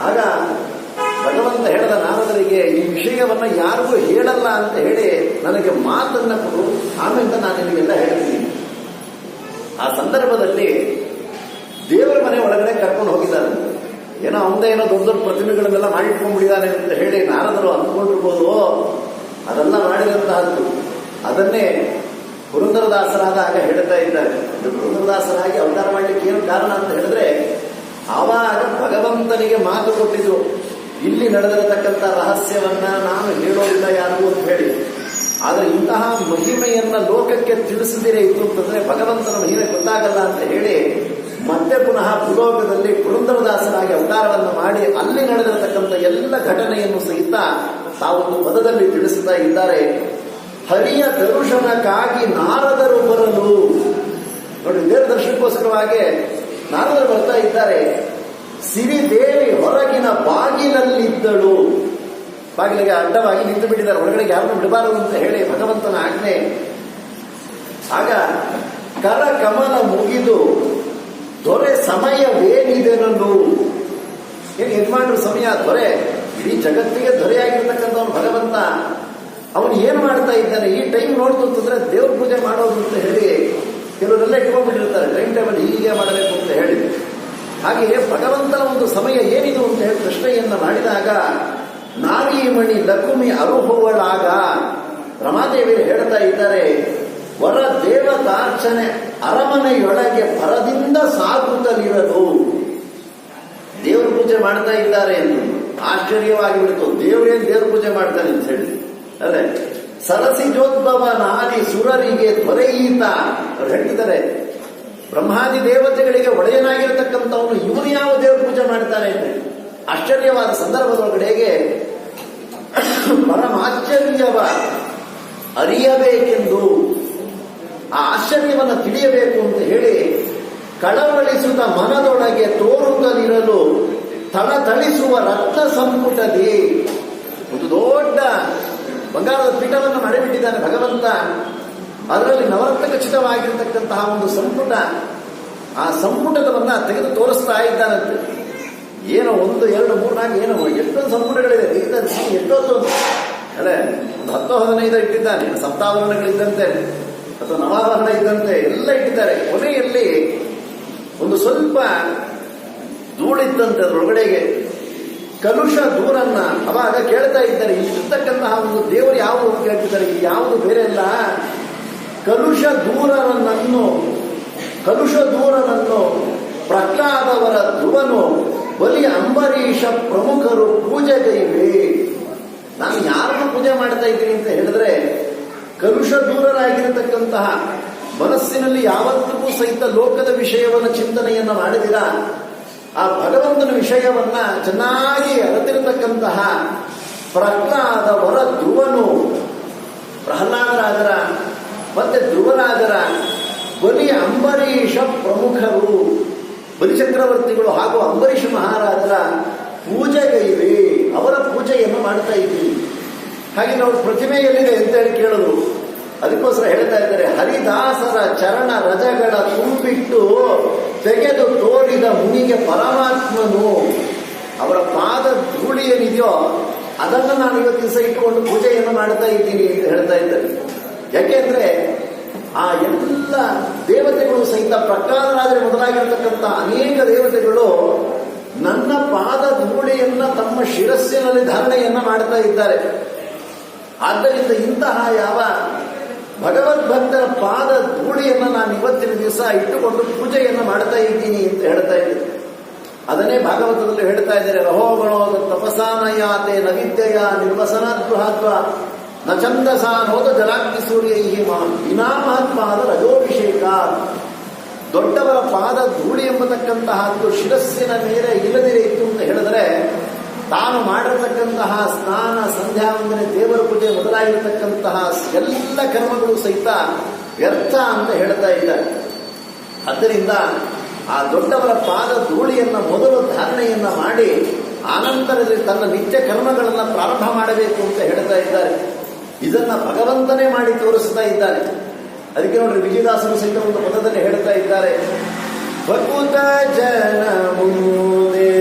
A: ಆಗ ಭಗವಂತ ಹೇಳಿದ ನಾರದರಿಗೆ, ಈ ವಿಷಯವನ್ನ ಯಾರಿಗೂ ಹೇಳಲ್ಲ ಅಂತ ಹೇಳಿ ನನಗೆ ಮಾತನ್ನ ಕೊಡು, ಆಮೇಲೆ ನಾನು ನಿಮಗೆಲ್ಲ ಹೇಳ್ತೀನಿ. ಆ ಸಂದರ್ಭದಲ್ಲಿ ದೇವರ ಮನೆ ಒಳಗಡೆ ಕರ್ಕೊಂಡು ಹೋಗಿದ್ದಾರೆ. ಏನೋ ಅವನದೇ ಏನೋ ದೊಡ್ಡ ದೊಡ್ಡ ಪ್ರತಿಮೆಗಳನ್ನೆಲ್ಲ ಮಾಡಿಟ್ಕೊಂಡ್ಬಿಟ್ಟಿದ್ದಾನೆ ಅಂತ ಹೇಳಿ ನಾರದರು ಅಂದ್ಕೊಂಡಿರ್ಬೋದು. ಅದೆಲ್ಲ ಮಾಡಿದಂತಹದ್ದು. ಅದನ್ನೇ ಪುರಂದರದಾಸರಾದಾಗ ಹೇಳ್ತಾ ಇದ್ದಾರೆ. ಪುರಂದರದಾಸರಾಗಿ ಅವತಾರ ಮಾಡಲಿಕ್ಕೆ ಏನು ಕಾರಣ ಅಂತ ಹೇಳಿದ್ರೆ, ಆವಾಗ ಭಗವಂತನಿಗೆ ಮಾತು ಕೊಟ್ಟಿದ್ರು, ಇಲ್ಲಿ ನಡೆದಿರತಕ್ಕಂಥ ರಹಸ್ಯವನ್ನ ನಾನು ಹೇಳೋದಿಲ್ಲ ಯಾರಿಗೂ ಅಂತ ಹೇಳಿ. ಆದ್ರೆ ಇಂತಹ ಮಹಿಮೆಯನ್ನ ಲೋಕಕ್ಕೆ ತಿಳಿಸದಿರೇ ಇತ್ತು ಅಂತಂದ್ರೆ ಭಗವಂತನ ಮಹಿಮೆ ಗೊತ್ತಾಗಲ್ಲ ಅಂತ ಹೇಳಿ ಮತ್ತೆ ಪುನಃ ಭೂಲೋಕದಲ್ಲಿ ಪುರಂದರದಾಸರಾಗಿ ಅವತಾರವನ್ನು ಮಾಡಿ ಅಲ್ಲಿ ನಡೆದಿರತಕ್ಕಂಥ ಎಲ್ಲ ಘಟನೆಯನ್ನು ಸಹಿತ ತಾವೊಂದು ಪದದಲ್ಲಿ ತಿಳಿಸುತ್ತಾ ಇದ್ದಾರೆ. ಹರಿಯ ದರ್ಶನಕ್ಕಾಗಿ ನಾರದರು ಬರಲು. ನೋಡಿ, ದೇವರ ದರ್ಶನಕ್ಕೋಸ್ಕರವಾಗಿ ನಾರದರು ಬರ್ತಾ ಇದ್ದಾರೆ. ಸಿರಿದೇವಿ ಹೊರಗಿನ ಬಾಗಿಲಲ್ಲಿದ್ದಳು. ಬಾಗಿಲಿಗೆ ಅಡ್ಡವಾಗಿ ನಿಂತು ಬಿಟ್ಟಿದ್ದಾರೆ, ಹೊರಗಡೆಗೆ ಯಾರನ್ನು ಬಿಡಬಾರದು ಅಂತ ಹೇಳಿ ಭಗವಂತನ ಆಜ್ಞೆ. ಆಗ ಕರ ಕಮಲ ಮುಗಿದು ದೊರೆ ಸಮಯವೇನಿದೆನನ್ನು. ಏನು ಯಜಮಾನರು ಸಮಯ? ದೊರೆ, ಇಡೀ ಜಗತ್ತಿಗೆ ದೊರೆಯಾಗಿರ್ತಕ್ಕಂಥವನು ಭಗವಂತ. ಅವನು ಏನು ಮಾಡ್ತಾ ಇದ್ದಾನೆ ಈ ಟೈಮ್ ನೋಡ್ತು ಅಂತಂದ್ರೆ ದೇವ್ರ ಪೂಜೆ ಮಾಡೋದು ಅಂತ ಹೇಳಿ ಕೆಲವರೆಲ್ಲ ಇಟ್ಕೊಂಡ್ಬಿಟ್ಟಿರ್ತಾರೆ, ಟೈಮ್ ಟೇಬಲ್ ಹೀಗೆ ಮಾಡಬೇಕು ಅಂತ ಹೇಳಿ. ಹಾಗೆಯೇ ಭಗವಂತನ ಒಂದು ಸಮಯ ಏನಿದು ಅಂತ ಹೇಳಿ ಪ್ರಶ್ನೆಯನ್ನ ಮಾಡಿದಾಗ ನಾರೀಮಣಿ ಲಕುಮಿ ಅರುಹುವಳಾಗ ರಮಾದೇವಿಯರು ಹೇಳ್ತಾ ಇದ್ದಾರೆ, ವರ ದೇವತಾರ್ಚನೆ ಅರಮನೆಯೊಳಗೆ ಪರದಿಂದ ಸಾಗುತ್ತಲಿರದು. ದೇವ್ರ ಪೂಜೆ ಮಾಡ್ತಾ ಇದ್ದಾರೆ ಎಂದು ಆಶ್ಚರ್ಯವಾಗಿ ಬಿಡ್ತು. ದೇವರೇನು ದೇವ್ರ ಪೂಜೆ ಮಾಡ್ತಾನೆ ಅಂತ ಹೇಳಿ ಅಲ್ಲೇ ಸರಸಿಜೋದ್ಭವ ನಾದಿ ಸುರರಿಗೆ ದೊರೆಯೀತ ಅವ್ರು ಹೇಳ್ತಿದ್ದಾರೆ. ಬ್ರಹ್ಮಾದಿ ದೇವತೆಗಳಿಗೆ ಒಡೆಯನಾಗಿರತಕ್ಕಂಥವನು ಇವನು ಯಾವ ದೇವ್ರ ಪೂಜೆ ಮಾಡ್ತಾನೆ ಅಂತ ಆಶ್ಚರ್ಯವಾದ ಸಂದರ್ಭದೊಳಗಡೆಗೆ ಪರಮಾಶ್ಚರ್ಯವ ಅರಿಯಬೇಕೆಂದು ಆ ಆಶ್ಚರ್ಯವನ್ನು ತಿಳಿಯಬೇಕು ಅಂತ ಹೇಳಿ ಕಳವಳಿಸುತ್ತ ಮನದೊಳಗೆ ತೋರುತ್ತಲಿರಲು ಥಳಥಳಿಸುವ ರತ್ನ ಸಂಪುಟದಿ ಒಂದು ದೊಡ್ಡ ಬಂಗಾರದ ಪೀಠವನ್ನು ಮಾಡಿಬಿಟ್ಟಿದ್ದಾನೆ ಭಗವಂತ. ಅದರಲ್ಲಿ ನವರತ್ನ ಖಚಿತವಾಗಿರತಕ್ಕಂತಹ ಒಂದು ಸಂಪುಟ, ಆ ಸಂಪುಟದವನ್ನ ತೆಗೆದು ತೋರಿಸ್ತಾ ಇದ್ದಾನಂತೆ. ಏನೋ 1, 2, 3, 4 ಏನೋ ಎಷ್ಟೊಂದು ಸಂಪುಟಗಳಿದೆ, ಎಷ್ಟೊಂದು ಅಲ್ಲೇ ಒಂದು 10-15 ಇಟ್ಟಿದ್ದಾನೆ. ಸಪ್ತಾವರಣಗಳಿದ್ದಂತೆ ಅಥವಾ ನವಾವರಣ ಇದ್ದಂತೆ ಎಲ್ಲ ಇಟ್ಟಿದ್ದಾರೆ. ಕೊನೆಯಲ್ಲಿ ಒಂದು ಸ್ವಲ್ಪ ಧೂಳಿದ್ದಂತೆ ಅದರೊಳಗಡೆಗೆ ಕಲುಷ ದೂರನ್ನ ಅವಾಗ ಕೇಳ್ತಾ ಇದ್ದಾರೆ. ಇರ್ತಕ್ಕಂತಹ ಒಂದು ದೇವರು ಯಾವುದು ಅಂತ ಕೇಳ್ತಿದ್ದಾರೆ. ಇದು ಯಾವುದು ಬೇರೆ ಅಲ್ಲ, ಕಲುಷ ದೂರನನ್ನು ಪ್ರಹ್ಲಾದವರ ಧ್ರುವನು ಬಲಿ ಅಂಬರೀಷ ಪ್ರಮುಖರು ಪೂಜೆಗೈವೆ. ನಾನು ಯಾರನ್ನು ಪೂಜೆ ಮಾಡ್ತಾ ಇದ್ದೀನಿ ಅಂತ ಹೇಳಿದ್ರೆ, ಕಲುಷ ದೂರರಾಗಿರತಕ್ಕಂತಹ ಮನಸ್ಸಿನಲ್ಲಿ ಯಾವತ್ತಿಗೂ ಸಹಿತ ಲೋಕದ ವಿಷಯವನ್ನು ಚಿಂತನೆಯನ್ನ ಮಾಡಿದಿರ, ಆ ಭಗವಂತನ ವಿಷಯವನ್ನ ಚೆನ್ನಾಗಿ ಅರಿತಿರತಕ್ಕಂತಹ ಪ್ರಹ್ಲಾದವರ ಧ್ರುವನು, ಪ್ರಹ್ಲಾದರಾಜರ ಮತ್ತೆ ಧ್ರುವರಾಜರ ಬಲಿ ಅಂಬರೀಷ ಪ್ರಮುಖರು, ಬಲಿಚಕ್ರವರ್ತಿಗಳು ಹಾಗೂ ಅಂಬರೀಷ ಮಹಾರಾಜರ ಪೂಜೆಗೈವೆ, ಅವರ ಪೂಜೆಯನ್ನು ಮಾಡ್ತಾ ಇದ್ದೀವಿ. ಹಾಗೆ ನಾವು ಪ್ರತಿಮೆ ಎಲ್ಲಿದೆ ಅಂತ ಹೇಳಿ ಕೇಳಿದ್ರು. ಅದಕ್ಕೋಸ್ಕರ ಹೇಳ್ತಾ ಇದ್ದಾರೆ, ಹರಿದಾಸರ ಚರಣ ರಜಗಳ ತುಂಬಿಟ್ಟು ತೆಗೆದು ತೋರಿದ ಮುನಿಗೆ ಪರಮಾತ್ಮನು, ಅವರ ಪಾದ ಧೂಳಿ ಏನಿದೆಯೋ ಅದನ್ನು ನಾನು ಇವತ್ತು ದಿವಸ ಇಟ್ಟುಕೊಂಡು ಪೂಜೆಯನ್ನು ಮಾಡ್ತಾ ಇದ್ದೀನಿ ಅಂತ ಹೇಳ್ತಾ ಇದ್ದಾರೆ. ಯಾಕೆಂದ್ರೆ ಆ ಎಲ್ಲ ದೇವತೆಗಳು ಸಹಿತ ಪ್ರಹ್ಲಾದರಾಜರ ಮೊದಲಾಗಿರ್ತಕ್ಕಂಥ ಅನೇಕ ದೇವತೆಗಳು ನನ್ನ ಪಾದ ಧೂಳಿಯನ್ನ ತಮ್ಮ ಶಿರಸ್ಸಿನಲ್ಲಿ ಧಾರಣೆಯನ್ನ ಮಾಡ್ತಾ ಇದ್ದಾರೆ. ಆದ್ದರಿಂದ ಇಂತಹ ಯಾವ ಭಗವದ್ಭಕ್ತರ ಪಾದ ಧೂಳಿಯನ್ನ ನಾನು ಇವತ್ತಿನ ದಿವಸ ಇಟ್ಟುಕೊಂಡು ಪೂಜೆಯನ್ನು ಮಾಡ್ತಾ ಇದ್ದೀನಿ ಅಂತ ಹೇಳ್ತಾ ಇದ್ದಾರೆ. ಅದನ್ನೇ ಭಾಗವತದಲ್ಲಿ ಹೇಳ್ತಾ ಇದ್ದಾರೆ, ರಹೋಗಣೋ ತಪಸಾನಯಾತೆ ನವಿದ್ಯಯ ನಿರ್ವಸನಾದ್ಭಾತ್ವ ನ ಛಂದಸಾ ನೋದ ಜಲಾಗ್ನಿ ಸೂರ್ಯ ವಿನಾ ಮಹತ್ಪಾದ ರಜೋಭಿಷೇಕ. ದೊಡ್ಡವರ ಪಾದ ಧೂಳಿ ಎಂಬತಕ್ಕಂತಹದ್ದು ಶಿರಸ್ಸಿನ ಮೇಲೆ ಇಲ್ಲದಿರೇ ಇತ್ತು ಅಂತ ಹೇಳಿದ್ರೆ, ತಾನು ಮಾಡಿರತಕ್ಕಂತಹ ಸ್ನಾನ, ಸಂಧ್ಯಾ ವಂದನೆ, ದೇವರ ಪೂಜೆ ಮೊದಲಾಗಿರತಕ್ಕಂತಹ ಎಲ್ಲ ಕರ್ಮಗಳು ಸಹಿತ ವ್ಯರ್ಥ ಅಂತ ಹೇಳ್ತಾ ಇದ್ದಾರೆ. ಆದ್ದರಿಂದ ಆ ದೊಡ್ಡವರ ಪಾದ ಧೂಳಿಯನ್ನ ಮೊದಲು ಧಾರಣೆಯನ್ನ ಮಾಡಿ ಆನಂತರದಲ್ಲಿ ತನ್ನ ನಿತ್ಯ ಕರ್ಮಗಳನ್ನು ಪ್ರಾರಂಭ ಮಾಡಬೇಕು ಅಂತ ಹೇಳ್ತಾ ಇದ್ದಾರೆ. ಇದನ್ನ ಭಗವಂತನೇ ಮಾಡಿ ತೋರಿಸ್ತಾ ಇದ್ದಾನೆ. ಅದಕ್ಕೆ ನೋಡ್ರಿ, ವಿಜಯದಾಸರು ಸಹಿತ ಒಂದು ಪದದಲ್ಲಿ ಹೇಳ್ತಾ ಇದ್ದಾರೆ, ಭಕುತ ಜನ ಮುಂದೆ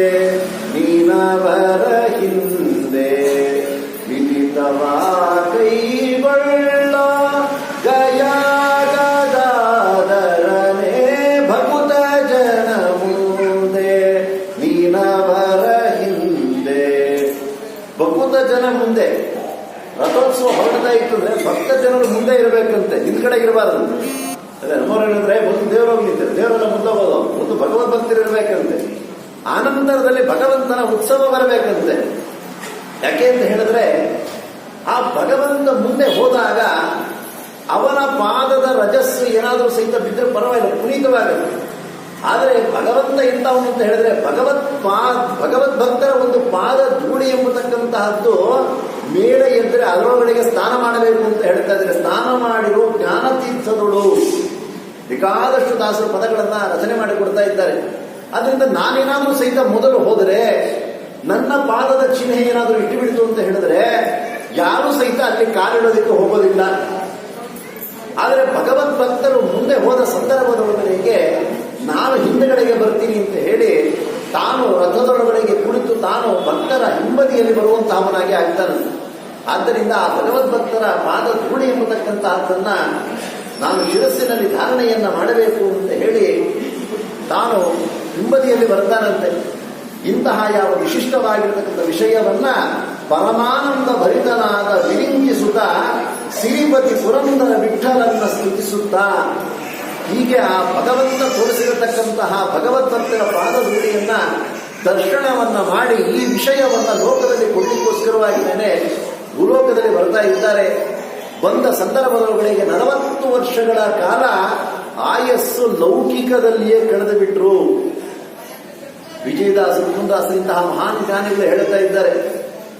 A: ನೀನವರ ಹಿಂದೆ ವಿದಿತವ ಕೈಗೊಳ್ಳ ಗಯಾಗದಾದರನೆ. ಭಕುತ ಜನ ಮುಂದೆ ನೀನವರ ಹಿಂದೆ. ಭಕುತ ಜನ ಮುಂದೆ ರಥೋತ್ಸವ ಹೊರಡ್ತಾ ಇತ್ತು ಅಂದ್ರೆ ಭಕ್ತ ಜನರು ಮುಂದೆ ಇರಬೇಕಂತೆ, ಹಿಂದ್ಗಡೆ ಇರಬಾರದು. ಅದೇ ನಮ್ಮವ್ರು ಹೇಳಿದ್ರೆ ಒಂದು ದೇವರೋಗಿ ನಿಂತಾರೆ, ದೇವರೆಲ್ಲ ಮುಂದೆ ಹೋಗೋದು, ಒಂದು ಭಗವದ್ ಭಕ್ತರು ಇರಬೇಕಂತೆ. ಆನಂತರದಲ್ಲಿ ಭಗವಂತನ ಉತ್ಸವ ಬರಬೇಕಂತೆ. ಯಾಕೆ ಅಂತ ಹೇಳಿದ್ರೆ, ಆ ಭಗವಂತ ಮುಂದೆ ಹೋದಾಗ ಅವನ ಪಾದದ ರಜಸ್ಸು ಏನಾದರೂ ಸಹಿತ ಬಿದ್ದರೆ ಪರವಾಗಿಲ್ಲ, ಪುನೀತವಾಗುತ್ತೆ. ಆದರೆ ಭಗವಂತ ಎಂತವನು ಅಂತ ಹೇಳಿದ್ರೆ, ಭಗವದ್ ಭಕ್ತರ ಒಂದು ಪಾದ ಧೂಳಿ ಎಂಬತಕ್ಕಂತಹದ್ದು ಮೇಲೆ ಎದ್ದರೆ ಅದರೊಳಗಡೆಗೆ ಸ್ನಾನ ಮಾಡಬೇಕು ಅಂತ ಹೇಳ್ತಾ ಇದ್ದಾರೆ. ಸ್ನಾನ ಮಾಡಿರೋ ಜ್ಞಾನ ತೀರ್ಥದಳು. ಬೇಕಾದಷ್ಟು ದಾಸರು ಪದಗಳನ್ನ ರಚನೆ ಮಾಡಿ ಕೊಡ್ತಾ ಇದ್ದಾರೆ. ಅದರಿಂದ ನಾನೇನಾದ್ರೂ ಸಹಿತ ಮೊದಲು ಹೋದರೆ, ನನ್ನ ಪಾದದ ಚಿಹ್ನೆ ಏನಾದರೂ ಇಟ್ಟು ಬಿಡ್ತು ಅಂತ ಹೇಳಿದ್ರೆ ಯಾರು ಸಹಿತ ಅಲ್ಲಿ ಕಾಲಿಡೋದಕ್ಕೆ ಹೋಗೋದಿಲ್ಲ. ಆದರೆ ಭಗವದ್ ಭಕ್ತರು ಮುಂದೆ ಹೋದ ಸಂದರ್ಭದೊಳಗಡೆಗೆ ನಾನು ಹಿಂದಗಡೆಗೆ ಬರ್ತೀನಿ ಅಂತ ಹೇಳಿ ತಾನು ರಥದೊಳಗಡೆಗೆ ಕುಳಿತು ತಾನು ಭಕ್ತರ ಹಿಂಬದಿಯಲ್ಲಿ ಬರುವಂತಹವನಾಗಿ ಆಗ್ತಾನೆ. ಆದ್ದರಿಂದ ಆ ಭಗವದ್ಭಕ್ತರ ಪಾದ ಧೂಳಿ ಎಂಬತಕ್ಕಂತಹದ್ದನ್ನ ನಾನು ಶಿರಸ್ಸಿನಲ್ಲಿ ಧಾರಣೆಯನ್ನ ಮಾಡಬೇಕು ಅಂತ ಹೇಳಿ ತಾನು ಹಿಂಬದಿಯಲ್ಲಿ ಬರ್ತಾನಂತೆ. ಇಂತಹ ಯಾವ ವಿಶಿಷ್ಟವಾಗಿರತಕ್ಕಂಥ ವಿಷಯವನ್ನ ಪರಮಾನಂದ ಭರಿತನಾದ ವಿರಿಂಗಿಸುತ್ತ ಸಿರಿಪತಿ ಪುರಂದರ ವಿಠಲನ್ನ ಸ್ತುತಿಸುತ್ತಾ, ಹೀಗೆ ಆ ಭಗವಂತ ತೋರಿಸಿರತಕ್ಕಂತಹ ಭಗವದ್ಭಕ್ತರ ಪಾದಧೂಳಿಯನ್ನ ದರ್ಶನವನ್ನ ಮಾಡಿ ಈ ವಿಷಯವನ್ನ ಲೋಕದಲ್ಲಿ ಕೊಡಲಿಕ್ಕೋಸ್ಕರವಾಗಿದ್ದೇನೆ ಭೂಲೋಕದಲ್ಲಿ ಬರ್ತಾ ಇದ್ದಾರೆ. ಬಂದ ಸಂದರ್ಭದೊಳಗಳಿಗೆ 40 ವರ್ಷಗಳ ಕಾಲ ಆಯಸ್ಸು ಲೌಕಿಕದಲ್ಲಿಯೇ ಕಳೆದು ಬಿಟ್ರು. ವಿಜಯದಾಸ ಮುಕುಂದಾಸರಿಂತಹ ಮಹಾನ್ ಜ್ಞಾನಿಗಳು ಹೇಳ್ತಾ ಇದ್ದಾರೆ,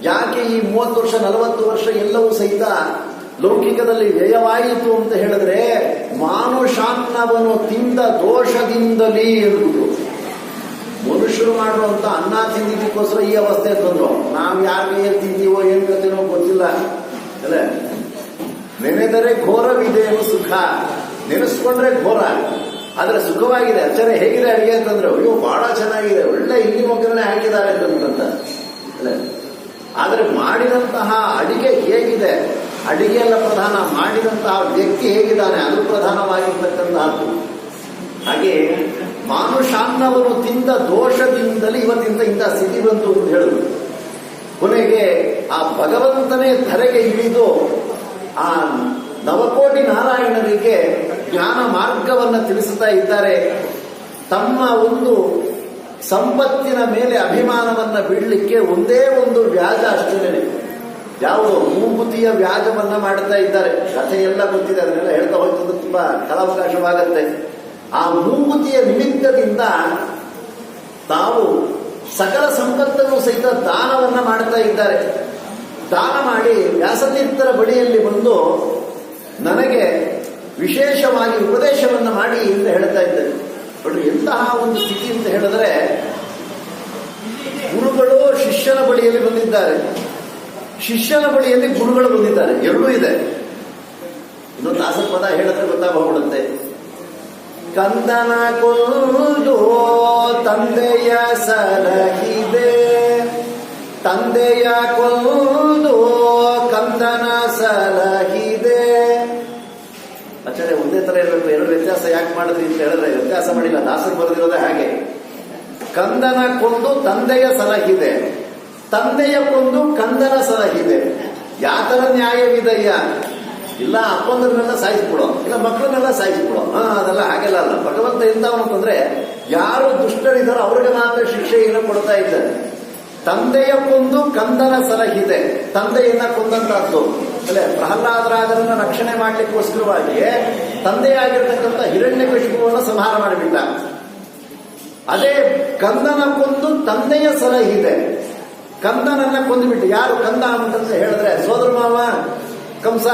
A: ಯಾಕೆ ಈ 30 ವರ್ಷ 40 ವರ್ಷ ಎಲ್ಲವೂ ಸಹಿತ ಲೌಕಿಕದಲ್ಲಿ ವ್ಯಯವಾಯಿತು ಅಂತ ಹೇಳಿದ್ರೆ, ಮಾನುಷಾನ್ನವನ್ನು ತಿಂದ ದೋಷದಿಂದಲೇ ಎಂಬುದು. ಮನುಷ್ಯರು ಮಾಡುವಂತ ಅನ್ನ ತಿಂದಿದ್ದಕ್ಕೋಸ್ಕರ ಈ ಅವಸ್ಥೆ ತಂದ್ರು. ನಾವು ಯಾರಿಗೆ ಏನ್ ತಿಂತೀವೋ ಏನ್ ಕತೀನೋ ಗೊತ್ತಿಲ್ಲ ಅಲ್ಲ. ನೆನೆದರೆ ಘೋರವಿದೆಯೋ ಸುಖ, ನೆನೆಸ್ಕೊಂಡ್ರೆ ಘೋರ, ಆದ್ರೆ ಸುಖವಾಗಿದೆ. ಆಚಾರ್ಯ ಹೇಗಿದೆ ಅಡಿಗೆ ಅಂತಂದ್ರೆ, ಅಯ್ಯೋ ಬಹಳ ಚೆನ್ನಾಗಿದೆ, ಒಳ್ಳೆ ಇಲ್ಲಿ ಮೊಗ್ಗನೆ ಹಾಕಿದ್ದಾರೆ ಅಂತಂತ ಅಲ್ಲ. ಆದ್ರೆ ಮಾಡಿದಂತಹ ಅಡಿಗೆ ಹೇಗಿದೆ, ಅಡಿಗೆ ಎಲ್ಲ ಪ್ರಧಾನ, ಮಾಡಿದಂತಹ ವ್ಯಕ್ತಿ ಹೇಗಿದ್ದಾನೆ ಅದು ಪ್ರಧಾನವಾಗಿರ್ತಕ್ಕಂತಹದ್ದು. ಹಾಗೆ ಮಾನುಷಾನ್ನವನ್ನು ತಿಂದ ದೋಷದಿಂದಲೇ ಇವತ್ತಿಂದ ಇಂಥ ಸ್ಥಿತಿ ಬಂತು ಅಂತ ಹೇಳಿದ್ರು. ಕೊನೆಗೆ ಆ ಭಗವಂತನೇ ಧರೆಗೆ ಇಳಿದು ಆ ನವಕೋಟಿ ನಾರಾಯಣರಿಗೆ ಜ್ಞಾನ ಮಾರ್ಗವನ್ನು ತಿಳಿಸುತ್ತಾ ಇದ್ದಾರೆ. ತಮ್ಮ ಒಂದು ಸಂಪತ್ತಿನ ಮೇಲೆ ಅಭಿಮಾನವನ್ನ ಬಿಡಲಿಕ್ಕೆ ಒಂದೇ ಒಂದು ವ್ಯಾಜ ಅಷ್ಟೇ, ಯಾವುದೋ ಮೂಗುತಿಯ ವ್ಯಾಜವನ್ನ ಮಾಡ್ತಾ ಇದ್ದಾರೆ. ಕಥೆ ಎಲ್ಲ ಗೊತ್ತಿದೆ, ಅದನ್ನೆಲ್ಲ ಹೇಳ್ತಾ ಹೋಗ್ತದೆ, ತುಂಬಾ ಕಾಲಾವಕಾಶವಾಗತ್ತೆ. ಆ ಮೂಗುತಿಯ ನಿಮಿತ್ತದಿಂದ ತಾವು ಸಕಲ ಸಂಪತ್ತನ್ನು ಸಹಿತ ದಾನವನ್ನ ಮಾಡ್ತಾ ಇದ್ದಾರೆ. ದಾನ ಮಾಡಿ ವ್ಯಾಸತೀರ್ಥರ ಬಳಿಯಲ್ಲಿ ಬಂದು ನನಗೆ ವಿಶೇಷವಾಗಿ ಉಪದೇಶವನ್ನ ಮಾಡಿ ಅಂತ ಹೇಳ್ತಾ ಇದ್ದಾರೆ. ನೋಡ್ರಿ ಎಂತಹ ಒಂದು ಸ್ಥಿತಿ ಅಂತ ಹೇಳಿದ್ರೆ, ಗುರುಗಳು ಶಿಷ್ಯನ ಬಳಿಯಲ್ಲಿ ಬಂದಿದ್ದಾರೆ, ಶಿಷ್ಯನ ಬಳಿಯಲ್ಲಿ ಗುರುಗಳು ಬಂದಿದ್ದಾರೆ, ಎರಡೂ ಇದೆ. ಇನ್ನೊಂದು ದಾಸರ ಪದ ಹೇಳಿದ್ರೆ ಗೊತ್ತಾಗ್ಬಿಡುತ್ತೆ. ಕಂದನ ಕೊಂದು ತಂದೆಯ ಸಲಹಿದೆ, ತಂದೆಯ ಕೊಂದು ಕಂದನ ಸಲಹಿದೆ. ಆಚಾರ್ಯ ಒಂದೇ ತರ ಇರಬೇಕು, ಎರಡು ವ್ಯತ್ಯಾಸ ಯಾಕೆ ಮಾಡಿದ್ರಿ ಅಂತ ಹೇಳಿದ್ರೆ ವ್ಯತ್ಯಾಸ ಮಾಡಿಲ್ಲ, ದಾಸರು ಬರೆದಿರೋದೇ ಹಾಗೆ. ಕಂದನ ಕೊಂದು ತಂದೆಯ ಸಲಹಿದೆ, ತಂದೆಯ ಕೊಂದು ಕಂದನ ಸಲಹಿದೆ. ಯಾತರ ನ್ಯಾಯವಿದೆಯ? ಇಲ್ಲ ಅಪ್ಪಂದ್ರನ್ನೆಲ್ಲ ಸಾಯಿಸ್ಬಿಡೋ, ಇಲ್ಲ ಮಕ್ಕಳನ್ನೆಲ್ಲ ಸಾಯಿಸ್ಬಿಡೋ. ಅದೆಲ್ಲ ಹಾಗೆಲ್ಲ ಅಲ್ಲ. ಭಗವಂತ ಎಂದವನು ಅಂತಂದ್ರೆ, ಯಾರು ದುಷ್ಟರಿದ್ದಾರೋ ಅವ್ರಿಗೆ ಮಾತ್ರ ಶಿಕ್ಷೆಯನ್ನು ಕೊಡ್ತಾ ಇದ್ದಾರೆ. ತಂದೆಯ ಕೊಂದು ಕಂದನ ಸಲಹಿದೆ, ತಂದೆಯನ್ನ ಕೊಂದಂತಹದ್ದು ಅಲ್ಲೇ. ಪ್ರಹ್ಲಾದರಾಜರನ್ನ ರಕ್ಷಣೆ ಮಾಡ್ಲಿಕ್ಕೋಸ್ಕರವಾಗಿ ತಂದೆಯಾಗಿರ್ತಕ್ಕಂಥ ಹಿರಣ್ಯಕಶಿಪುವನ್ನು ಸಂಹಾರ ಮಾಡಿಬಿಟ್ಟ. ಅದೇ ಕಂದನ ಕೊಂದು ತಂದೆಯ ಸಲಹಿದೆ, ಕಂದನನ್ನ ಕೊಂದುಬಿಟ್ಟು. ಯಾರು ಕಂದ ಅಂತಂತ ಹೇಳಿದ್ರೆ ಸೋದರ ಮಾವ ಕಂಸ,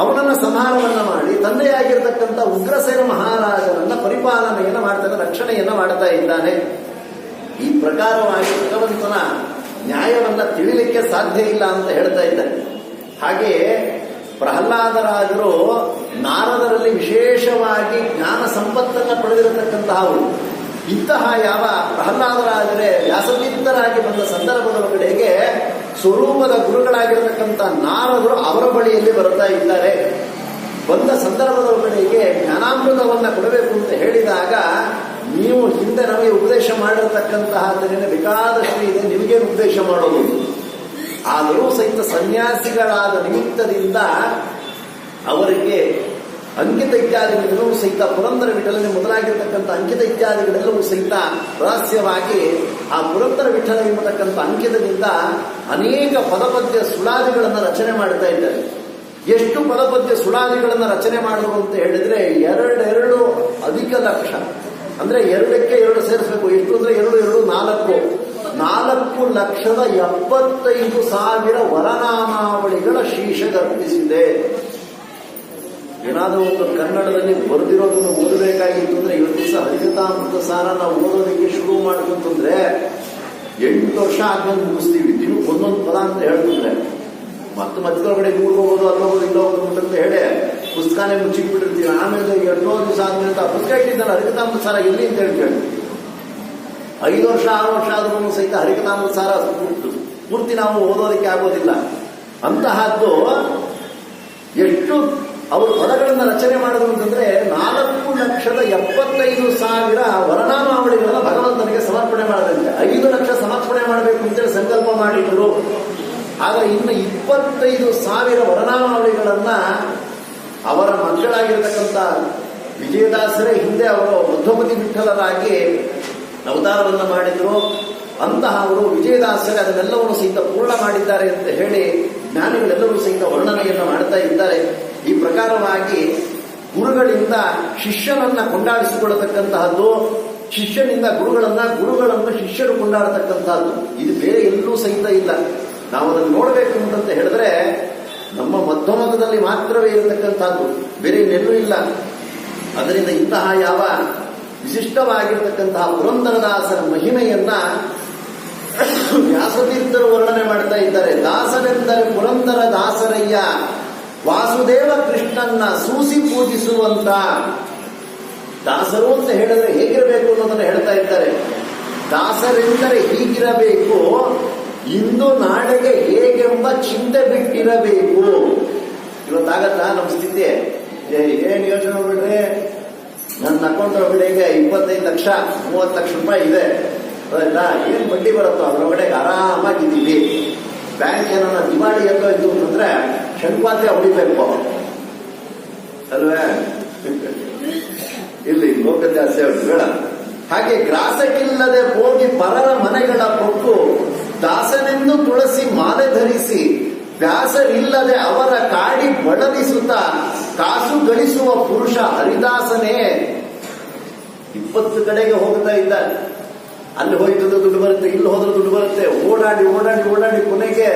A: ಅವನನ್ನ ಸಂಹಾರವನ್ನ ಮಾಡಿ ತಂದೆಯಾಗಿರ್ತಕ್ಕಂಥ ಉಗ್ರಸೇನ ಮಹಾರಾಜರನ್ನ ಪರಿಪಾಲನೆಯನ್ನ ಮಾಡ್ತಾನೆ, ರಕ್ಷಣೆಯನ್ನ ಮಾಡ್ತಾ ಇದ್ದಾನೆ. ಈ ಪ್ರಕಾರವಾಗಿ ಭಗವಂತನ ನ್ಯಾಯವನ್ನ ತಿಳಿಲಿಕ್ಕೆ ಸಾಧ್ಯ ಇಲ್ಲ ಅಂತ ಹೇಳ್ತಾ ಇದ್ದಾರೆ. ಹಾಗೆ ಪ್ರಹ್ಲಾದರಾಜರು ನಾರದರಲ್ಲಿ ವಿಶೇಷವಾಗಿ ಜ್ಞಾನ ಸಂಪತ್ತನ್ನ ಪಡೆದಿರತಕ್ಕಂತಹವರು. ಇಂತಹ ಯಾವ ಪ್ರಹ್ಲಾದರಾಜರೇ ವ್ಯಾಸತೀರ್ಥರಾಗಿ ಬಂದ ಸಂದರ್ಭದೊಳಗಡೆಗೆ ಸ್ವರೂಪದ ಗುರುಗಳಾಗಿರತಕ್ಕಂಥ ನಾರದರು ಅವರ ಬಳಿಯಲ್ಲಿ ಬರ್ತಾ ಇದ್ದಾರೆ. ಬಂದ ಸಂದರ್ಭದೊಳಗಡೆಗೆ ಜ್ಞಾನಾಮೃತವನ್ನ ಕೊಡಬೇಕು ಅಂತ ಹೇಳಿದಾಗ, ನೀವು ಹಿಂದೆ ನಮಗೆ ಉಪದೇಶ ಮಾಡಿರತಕ್ಕಂತಹದನ್ನೇ ಬೇಕಾದಷ್ಟು ಇದೆ, ನಿಮಗೇನು ಉಪದೇಶ ಮಾಡೋದು? ಆದರೂ ಸಹಿತ ಸನ್ಯಾಸಿಗಳಾದ ನಿಮಿತ್ತದಿಂದ ಅವರಿಗೆ ಅಂಕಿತ ಇತ್ಯಾದಿಗಳೆಲ್ಲವೂ ಸಹಿತ ಪುರಂದರ ವಿಠಲನೆ ಮೊದಲಾಗಿರ್ತಕ್ಕಂಥ ಅಂಕಿತ ಇತ್ಯಾದಿಗಳೆಲ್ಲವೂ ಸಹಿತ ರಹಸ್ಯವಾಗಿ ಆ ಪುರಂದರ ವಿಠಲ ಎಂಬತಕ್ಕಂಥ ಅಂಕಿತದಿಂದ ಅನೇಕ ಪದಪದ್ಯ ಸುಳಾದಿಗಳನ್ನು ರಚನೆ ಮಾಡ್ತಾ ಇದ್ದಾರೆ. ಎಷ್ಟು ಪದಪದ್ಯ ಸುಳಾದಿಗಳನ್ನು ರಚನೆ ಮಾಡಿದ್ರು ಅಂತ ಹೇಳಿದ್ರೆ 2 ಅಧಿಕ ಲಕ್ಷ. ಅಂದ್ರೆ 2ಕ್ಕೆ 2 ಸೇರಿಸಬೇಕು. ಎಷ್ಟು ಅಂದ್ರೆ 2 4,75,000 ವರನಾಮಾವಳಿಗಳ ಶೀರ್ಷಗರ್ಪಿಸಿದೆ. ಏನಾದರೂ ಒಂದು ಕನ್ನಡದಲ್ಲಿ ಬರೆದಿರೋದನ್ನು ಓದಬೇಕಾಗಿತ್ತು ಅಂದ್ರೆ ಇವತ್ತು ದಿವಸ ಹರಿಕಥಾಮೃತ ಸಾರ ನಾವು ಓದೋದಕ್ಕೆ ಶುರು ಮಾಡ್ಕೊಂತಂದ್ರೆ 8 ವರ್ಷ ಆದ್ಮೇಲೆ ಮುಗಿಸ್ತೀವಿ. ದಿನಕ್ಕೆ ಒಂದೊಂದು ಪದ ಅಂತ ಹೇಳ್ತಿದ್ರೆ ಮತ್ತೆ ಮಧ್ಯದೊಳಗಡೆ ಊರಿಗೆ ಹೋಗೋದು, ಅಲ್ಲೋಗೋದು, ಇಲ್ಲ ಹೋಗೋದು ಅಂತ ಹೇಳಿ ಪುಸ್ತಕನೇ ಮುಚ್ಚಿಟ್ಬಿಟ್ಟಿರ್ತೀವಿ. ಆಮೇಲೆ 2 ದಿವಸ ಆದ್ಮೇಲೆ ಆ ಪುಸ್ತಕ ಇಟ್ಟಿದ್ದಲ್ಲ ಹರಿಕಥಾಮೃತ ಸಾರ ಎಲ್ಲಿ ಅಂತ ಹೇಳ್ತೀವಿ. 5 ವರ್ಷ 6 ವರ್ಷ ಆದ್ರೂ ಸಹಿತ ಹರಿಕಥಾಮೃತ ಸಾರ ಪೂರ್ತಿ ನಾವು ಓದೋದಕ್ಕೆ ಆಗೋದಿಲ್ಲ. ಅಂತಹದ್ದು ಎಷ್ಟು ಅವರು ಪದಗಳನ್ನು ರಚನೆ ಮಾಡಿದ್ರು ಅಂತಂದ್ರೆ 4,75,000 ವರ್ಣನಾಮಾವಳಿಗಳನ್ನ ಭಗವಂತನಿಗೆ ಸಮರ್ಪಣೆ ಮಾಡದಂತೆ 5 ಲಕ್ಷ ಸಮರ್ಪಣೆ ಮಾಡಬೇಕು ಅಂತೇಳಿ ಸಂಕಲ್ಪ ಮಾಡಿದ್ರು. ಆಗ ಇನ್ನು 25,000 ವರ್ಣನಾಮಾವಳಿಗಳನ್ನ ಅವರ ಮಕ್ಕಳಾಗಿರ್ತಕ್ಕಂಥ ವಿಜಯದಾಸರೇ ಹಿಂದೆ ಅವರು ಮಧ್ವಪತಿ ವಿಠಲರಾಗಿ ಅವತಾರವನ್ನ ಮಾಡಿದ್ರು. ಅಂತಹ ಅವರು ವಿಜಯದಾಸರೇ ಅದನ್ನೆಲ್ಲವನ್ನು ಸಹಿತ ಪೂರ್ಣ ಮಾಡಿದ್ದಾರೆ ಅಂತ ಹೇಳಿ ಜ್ಞಾನಿಗಳೆಲ್ಲರೂ ಸಹಿತ ವರ್ಣನೆಯನ್ನು ಮಾಡ್ತಾ ಇದ್ದಾರೆ. ಈ ಪ್ರಕಾರವಾಗಿ ಗುರುಗಳಿಂದ ಶಿಷ್ಯನನ್ನ ಕೊಂಡಾಡಿಸಿಕೊಳ್ಳತಕ್ಕಂತಹದ್ದು, ಶಿಷ್ಯನಿಂದ ಗುರುಗಳನ್ನು ಶಿಷ್ಯರು ಕೊಂಡಾಡತಕ್ಕಂತಹದ್ದು, ಇದು ಬೇರೆ ಎಲ್ಲೂ ಸಹಿತ ಇಲ್ಲ. ನಾವು ಅದನ್ನು ನೋಡಬೇಕು ಅಂತ ಹೇಳಿದ್ರೆ ನಮ್ಮ ಮಧ್ಯಮದಲ್ಲಿ ಮಾತ್ರವೇ ಇರತಕ್ಕಂಥದ್ದು, ಬೇರೆ ಇನ್ನೆಲ್ಲೂ ಇಲ್ಲ. ಅದರಿಂದ ಇಂತಹ ಯಾವ ವಿಶಿಷ್ಟವಾಗಿರತಕ್ಕಂತಹ ಪುರಂದರದಾಸರ ಮಹಿಮೆಯನ್ನ ವ್ಯಾಸತೀರ್ಥರು ವರ್ಣನೆ ಮಾಡ್ತಾ ಇದ್ದಾರೆ. ದಾಸರೆಂದರೆ ಪುರಂದರ ದಾಸರಯ್ಯ, ವಾಸುದೇವ ಕೃಷ್ಣನ್ನ ಸೂಸಿ ಪೂಜಿಸುವಂತ. ದಾಸರು ಅಂತ ಹೇಳಿದ್ರೆ ಹೇಗಿರಬೇಕು ಅನ್ನೋದನ್ನ ಹೇಳ್ತಾ ಇದ್ದಾರೆ. ದಾಸರೆಂದರೆ ಹೀಗಿರಬೇಕು, ಇಂದು ನಾಳೆಗೆ ಹೇಗೆಂಬ ಚಿಂತೆ ಬಿಟ್ಟಿರಬೇಕು. ಇವತ್ತಾಗತ್ತ ನಮ್ಮ ಸ್ಥಿತಿ? ಏನ್ ಯೋಚನೆ ಬಿಡ್ರಿ, ನನ್ನ ಅಕೌಂಟ್ ಒಳಗಡೆಗೆ 25 ಲಕ್ಷ 30 ಲಕ್ಷ ರೂಪಾಯಿ ಇದೆ, ಏನ್ ಬಡ್ಡಿ ಬರುತ್ತೋ ಅದರೊಳಗಡೆ ಆರಾಮಾಗಿದ್ದೀವಿ. ಬ್ಯಾಂಕ್ ಏನನ್ನ ದಿವಾಳಿ ಎಲ್ಲೋ ಇದ್ದು ಅಂತಂದ್ರೆ ಶಂಕುಪಾತ್ರೆ ಹೊಡಿಬೇಕು ಅಲ್ವೇ? ಇಲ್ಲಿ ಲೋಕ ಜಾಸ್ತಿ ಬೇಡ. ಹಾಗೆ ಗ್ರಾಸಕ್ಕಿಲ್ಲದೆ ಹೋಗಿ ಪರರ ಮನೆಗಳ ಕೊಟ್ಟು ದಾಸನೆಂದು ತುಳಸಿ ಮಾಲೆ ಧರಿಸಿ ವ್ಯಾಸರಿಲ್ಲದೆ ಅವರ ಕಾಡಿ ಬಡದಿಸುತ್ತ ಕಾಸು ಗಳಿಸುವ ಪುರುಷ ಹರಿದಾಸನೇ. 20 ಕಡೆಗೆ ಹೋಗ್ತಾ ಇದ್ದಾರೆ. ಅಲ್ಲಿ ಹೋಯ್ತದ ದುಡ್ಡು ಬರುತ್ತೆ, ಇಲ್ಲಿ ಹೋದ್ರೆ ದುಡ್ಡು ಬರುತ್ತೆ, ಓಡಾಡಿ ಓಡಾಡಿ ಓಡಾಡಿ ಕೊನೆಗೆ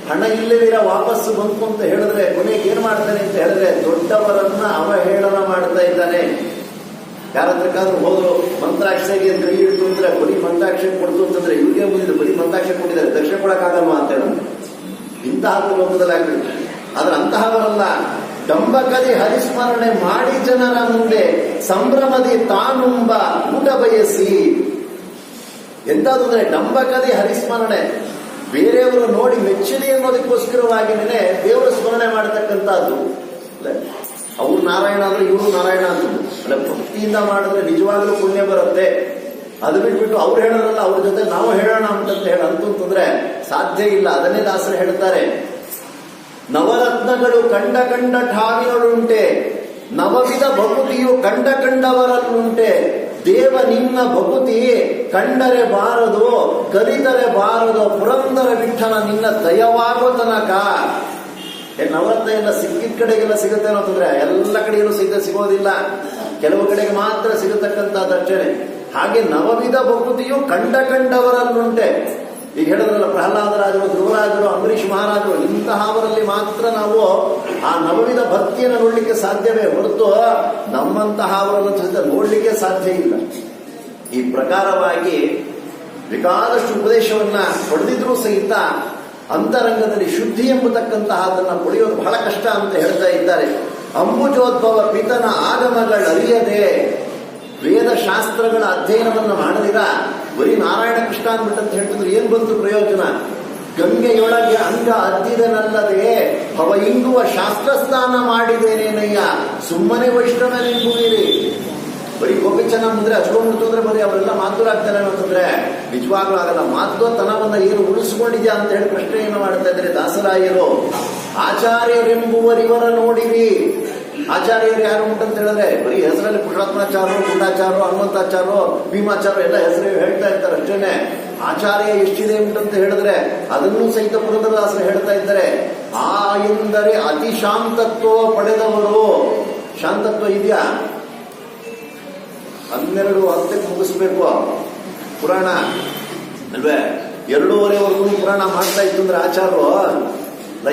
A: ಹಣ ಇಲ್ಲದಿರ ವಾಪಸ್ಸು ಬಂತು ಅಂತ ಹೇಳಿದ್ರೆ ಕೊನೆಗೆ ಏನ್ ಮಾಡ್ತಾನೆ ಅಂತ ಹೇಳಿದ್ರೆ ದೊಡ್ಡವರನ್ನ ಅವಹೇಳನ ಮಾಡ್ತಾ ಇದ್ದಾನೆ. ಯಾರತ್ರಕ್ಕಾದ್ರೂ ಹೋದ್ರು ಮಂತ್ರಾಕ್ಷರಿಗೆ ಕೈ ಹಿಡಿದು ಅಂದ್ರೆ ಬರೀ ಮಂತ್ರಾಕ್ಷರ ಕೊಡ್ತು ಅಂತಂದ್ರೆ ಇವ್ರಿಗೆ ಬಂದಿದ್ದು ಬರೀ ಮಂತ್ರಾಕ್ಷರ ಕೊಟ್ಟಿದ್ದಾರೆ, ದಕ್ಷಿಣ ಕೊಡಕ್ಕಾಗಲ್ವಾ ಅಂತ ಹೇಳಿದ್ರೆ ಇಂತಹ ಲೋಕದಲ್ಲಾಗ್ತದೆ. ಆದ್ರೆ ಅಂತಹವರಲ್ಲ, ಡಂಬಕದಿ ಹರಿಸ್ಮರಣೆ ಮಾಡಿ ಜನರ ಮುಂದೆ ಸಂಭ್ರಮದಿ ತಾನುಂಬ ಊಟ ಬಯಸಿ. ಎಂತಾದ್ರೆ ಡಂಬಕದಿ ಹರಿಸ್ಮರಣೆ, ಬೇರೆಯವರು ನೋಡಿ ಮೆಚ್ಚಲಿ ಅನ್ನೋದಕ್ಕೋಸ್ಕರವಾಗಿನೇ ದೇವರ ಸ್ಮರಣೆ ಮಾಡತಕ್ಕಂಥದ್ದು. ಅವ್ರು ನಾರಾಯಣ ಅಂದ್ರೆ ಇವರು ನಾರಾಯಣ ಅಂತ ಅಲ್ಲ, ಭಕ್ತಿಯಿಂದ ಮಾಡಿದ್ರೆ ನಿಜವಾಗ್ಲೂ ಪುಣ್ಯ ಬರುತ್ತೆ. ಅದು ಬಿಟ್ಬಿಟ್ಟು ಅವ್ರು ಹೇಳೋರಲ್ಲ ಅವ್ರ ಜೊತೆ ನಾವು ಹೇಳೋಣ ಅಂತಂತ ಹೇಳ ಅಂತಂದ್ರೆ ಸಾಧ್ಯ ಇಲ್ಲ. ಅದನ್ನೇ ದಾಸರು ಹೇಳ್ತಾರೆ, ನವರತ್ನಗಳು ಕಂಡ ಕಂಡ ಠಾವಿನಳುಂಟೆ, ನವವಿಧ ಭಕುತಿಯು ಕಂಡ ಕಂಡವರಲ್ಲುಂಟೆ. ದೇವ ನಿನ್ನ ಭಕುತಿ ಕಂಡರೆ ಬಾರದು ಕಲಿತರೆ ಬಾರದು, ಪುರಂದರ ವಿಠಲ ನಿನ್ನ ದಯವಾಗೋ ತನಕ. ನವರತ್ನ ಎಲ್ಲ ಸಿಕ್ಕಿದ ಕಡೆಗೆಲ್ಲ ಸಿಗುತ್ತೆ ಅಂತಂದ್ರೆ ಎಲ್ಲ ಕಡೆಯಲ್ಲೂ ಸಿಗೋದಿಲ್ಲ, ಕೆಲವು ಕಡೆಗೆ ಮಾತ್ರ ಸಿಗತಕ್ಕಂಥದ್ದಷ್ಟೇ. ಹಾಗೆ ನವವಿಧ ಭಕುತಿಯು ಕಂಡ ಕಂಡವರಲ್ಲುಂಟೆ. ಈಗ ಹೇಳಿದ್ರಲ್ಲ ಪ್ರಹ್ಲಾದರಾಜರು, ಧ್ರುವರಾಜರು, ಅಂಬರೀಷ್ ಮಹಾರಾಜರು, ಇಂತಹವರಲ್ಲಿ ಮಾತ್ರ ನಾವು ಆ ನವವಿಧ ಭಕ್ತಿಯನ್ನು ನೋಡ್ಲಿಕ್ಕೆ ಸಾಧ್ಯವೇ ಹೊರತು ನಮ್ಮಂತಹವರನ್ನು ನೋಡ್ಲಿಕ್ಕೆ ಸಾಧ್ಯ ಇಲ್ಲ. ಈ ಪ್ರಕಾರವಾಗಿ ಬೇಕಾದಷ್ಟು ಉಪದೇಶವನ್ನ ಪಡೆದಿದ್ರೂ ಸಹಿತ ಅಂತರಂಗದಲ್ಲಿ ಶುದ್ಧಿ ಎಂಬತಕ್ಕಂತಹದನ್ನ ಪಡೆಯೋದು ಬಹಳ ಕಷ್ಟ ಅಂತ ಹೇಳ್ತಾ ಇದ್ದಾರೆ. ಅಂಬುಜೋದ್ಭವ ಪಿತನ ಆಗಮಗಳರಿಯದೆ, ವೇದ ಶಾಸ್ತ್ರಗಳ ಅಧ್ಯಯನವನ್ನು ಮಾಡದಿರ ಬರೀ ನಾರಾಯಣ ಕೃಷ್ಣ ಅಂದ್ಬಿಟ್ಟಂತ ಹೇಳ್ತಿದ್ರು ಏನ್ ಬಂತು ಪ್ರಯೋಜನ? ಗಂಗೆಯೊಳಗೆ ಅಂಗ ಅದ್ದಿದನಲ್ಲದೆ ಭವ ಇಂಗುವ ಶಾಸ್ತ್ರಸ್ಥಾನ ಮಾಡಿದೇನೇನಯ್ಯ, ಸುಮ್ಮನೆ ವೈಷ್ಣವನೆಂಬುವಿರಿ. ಬರೀ ಗೋಪಿಚನ ಮುಂದ್ರೆ ಹಚ್ಕೊಂಡ್ಬಿಡ್ತು ಅಂದ್ರೆ ಬರೀ ಅವರೆಲ್ಲ ಮಾತುರಾಗ್ತಾರೆ ಅಂತಂದ್ರೆ ನಿಜವಾಗ್ಲೂ ಆಗಲ್ಲ. ಮಾತುತನವನ್ನ ಏನು ಉಳಿಸ್ಕೊಂಡಿದ್ಯಾ ಅಂತ ಹೇಳಿ ಪ್ರಶ್ನೆಯನ್ನು ಮಾಡ್ತಾ ಇದ್ದಾರೆ ದಾಸರಾಯರು. ಆಚಾರ್ಯರೆಂಬುವರಿವರ ನೋಡಿರಿ. ಆಚಾರ್ಯರು ಯಾರು ಉಂಟಂತ ಹೇಳಿದ್ರೆ ಬರೀ ಹೆಸರಲ್ಲಿ ಪುರುಷಾತ್ಮಾಚಾರ್ಯರು, ಗುಂಡಾಚಾರ್ಯರು, ಹನುಮಂತಾಚಾರ್ಯರು, ಭೀಮಾಚಾರ್ಯರು ಎಲ್ಲ ಹೆಸರು ಹೇಳ್ತಾ ಇರ್ತಾರೆ ಅಷ್ಟೇನೆ. ಆಚಾರ್ಯ ಎಷ್ಟಿದೆ ಉಂಟಂತ ಹೇಳಿದ್ರೆ ಅದನ್ನು ಸಹಿತ ಪುರಂದರದಾಸರು ಹೇಳ್ತಾ ಇದ್ದಾರೆ. ಆ ಎಂದರೆ ಅತಿ ಶಾಂತತ್ವ ಪಡೆದವರು. ಶಾಂತತ್ವ ಇದೆಯಾ? 12:10 ಮುಗಿಸ್ಬೇಕು ಪುರಾಣ ಅಲ್ವೇ? 2:15 ಪುರಾಣ ಮಾಡ್ತಾ ಇತ್ತು ಅಂದ್ರೆ ಆಚಾರ್ಯರು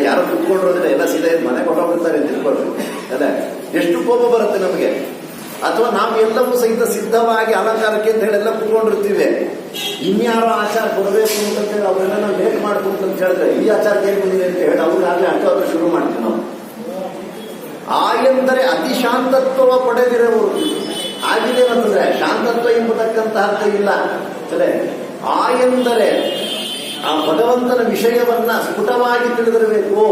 A: ಯಾರು ಕುತ್ಕೊಂಡ್ರು ಅಂದ್ರೆ ಎಲ್ಲ ಸೀದಾ ಮನೆ ಕೊಟ್ಟೋಗ್ಬಿಡ್ತಾರೆ ಅಂತ ತಿಳ್ಕೊಳ್ರಿ ಅಲ್ಲ. ಎಷ್ಟು ಕೋಪ ಬರುತ್ತೆ ನಮಗೆ. ಅಥವಾ ನಾವು ಎಲ್ಲವೂ ಸಹಿತ ಸಿದ್ಧವಾಗಿ ಅಲಂಕಾರಕ್ಕೆ ಅಂತ ಹೇಳಿ ಎಲ್ಲ ಕುತ್ಕೊಂಡಿರ್ತೀವಿ. ಇನ್ಯಾರೋ ಆಚಾರ ಬರಬೇಕು ಅಂತ ಹೇಳಿ ಅವರೆಲ್ಲ ನಾವು ಲೇಟ್ ಮಾಡ್ಕೊಂಡು ಅಂತ ಹೇಳಿದ್ರೆ ಈ ಆಚಾರಕ್ಕೆ ಏನ್ ಬಂದಿದೆ ಅಂತ ಹೇಳಿ ಅವ್ರಿಗಾಗಲೇ ಅರ್ಥ ಶುರು ಮಾಡ್ತೀವಿ ನಾವು. ಆ ಎಂದರೆ ಅತಿ ಶಾಂತತ್ವ ಪಡೆದಿರುವವರು. ಆಗಿದೆ ಅಂತಂದ್ರೆ ಶಾಂತತ್ವ ಎಂಬತಕ್ಕಂತಹದ್ದು ಇಲ್ಲ. ಸರಿ, ಆ ಎಂದರೆ ಆ ಭಗವಂತನ ವಿಷಯವನ್ನ ಸ್ಫುಟವಾಗಿ ತಿಳಿದಿರಬೇಕು.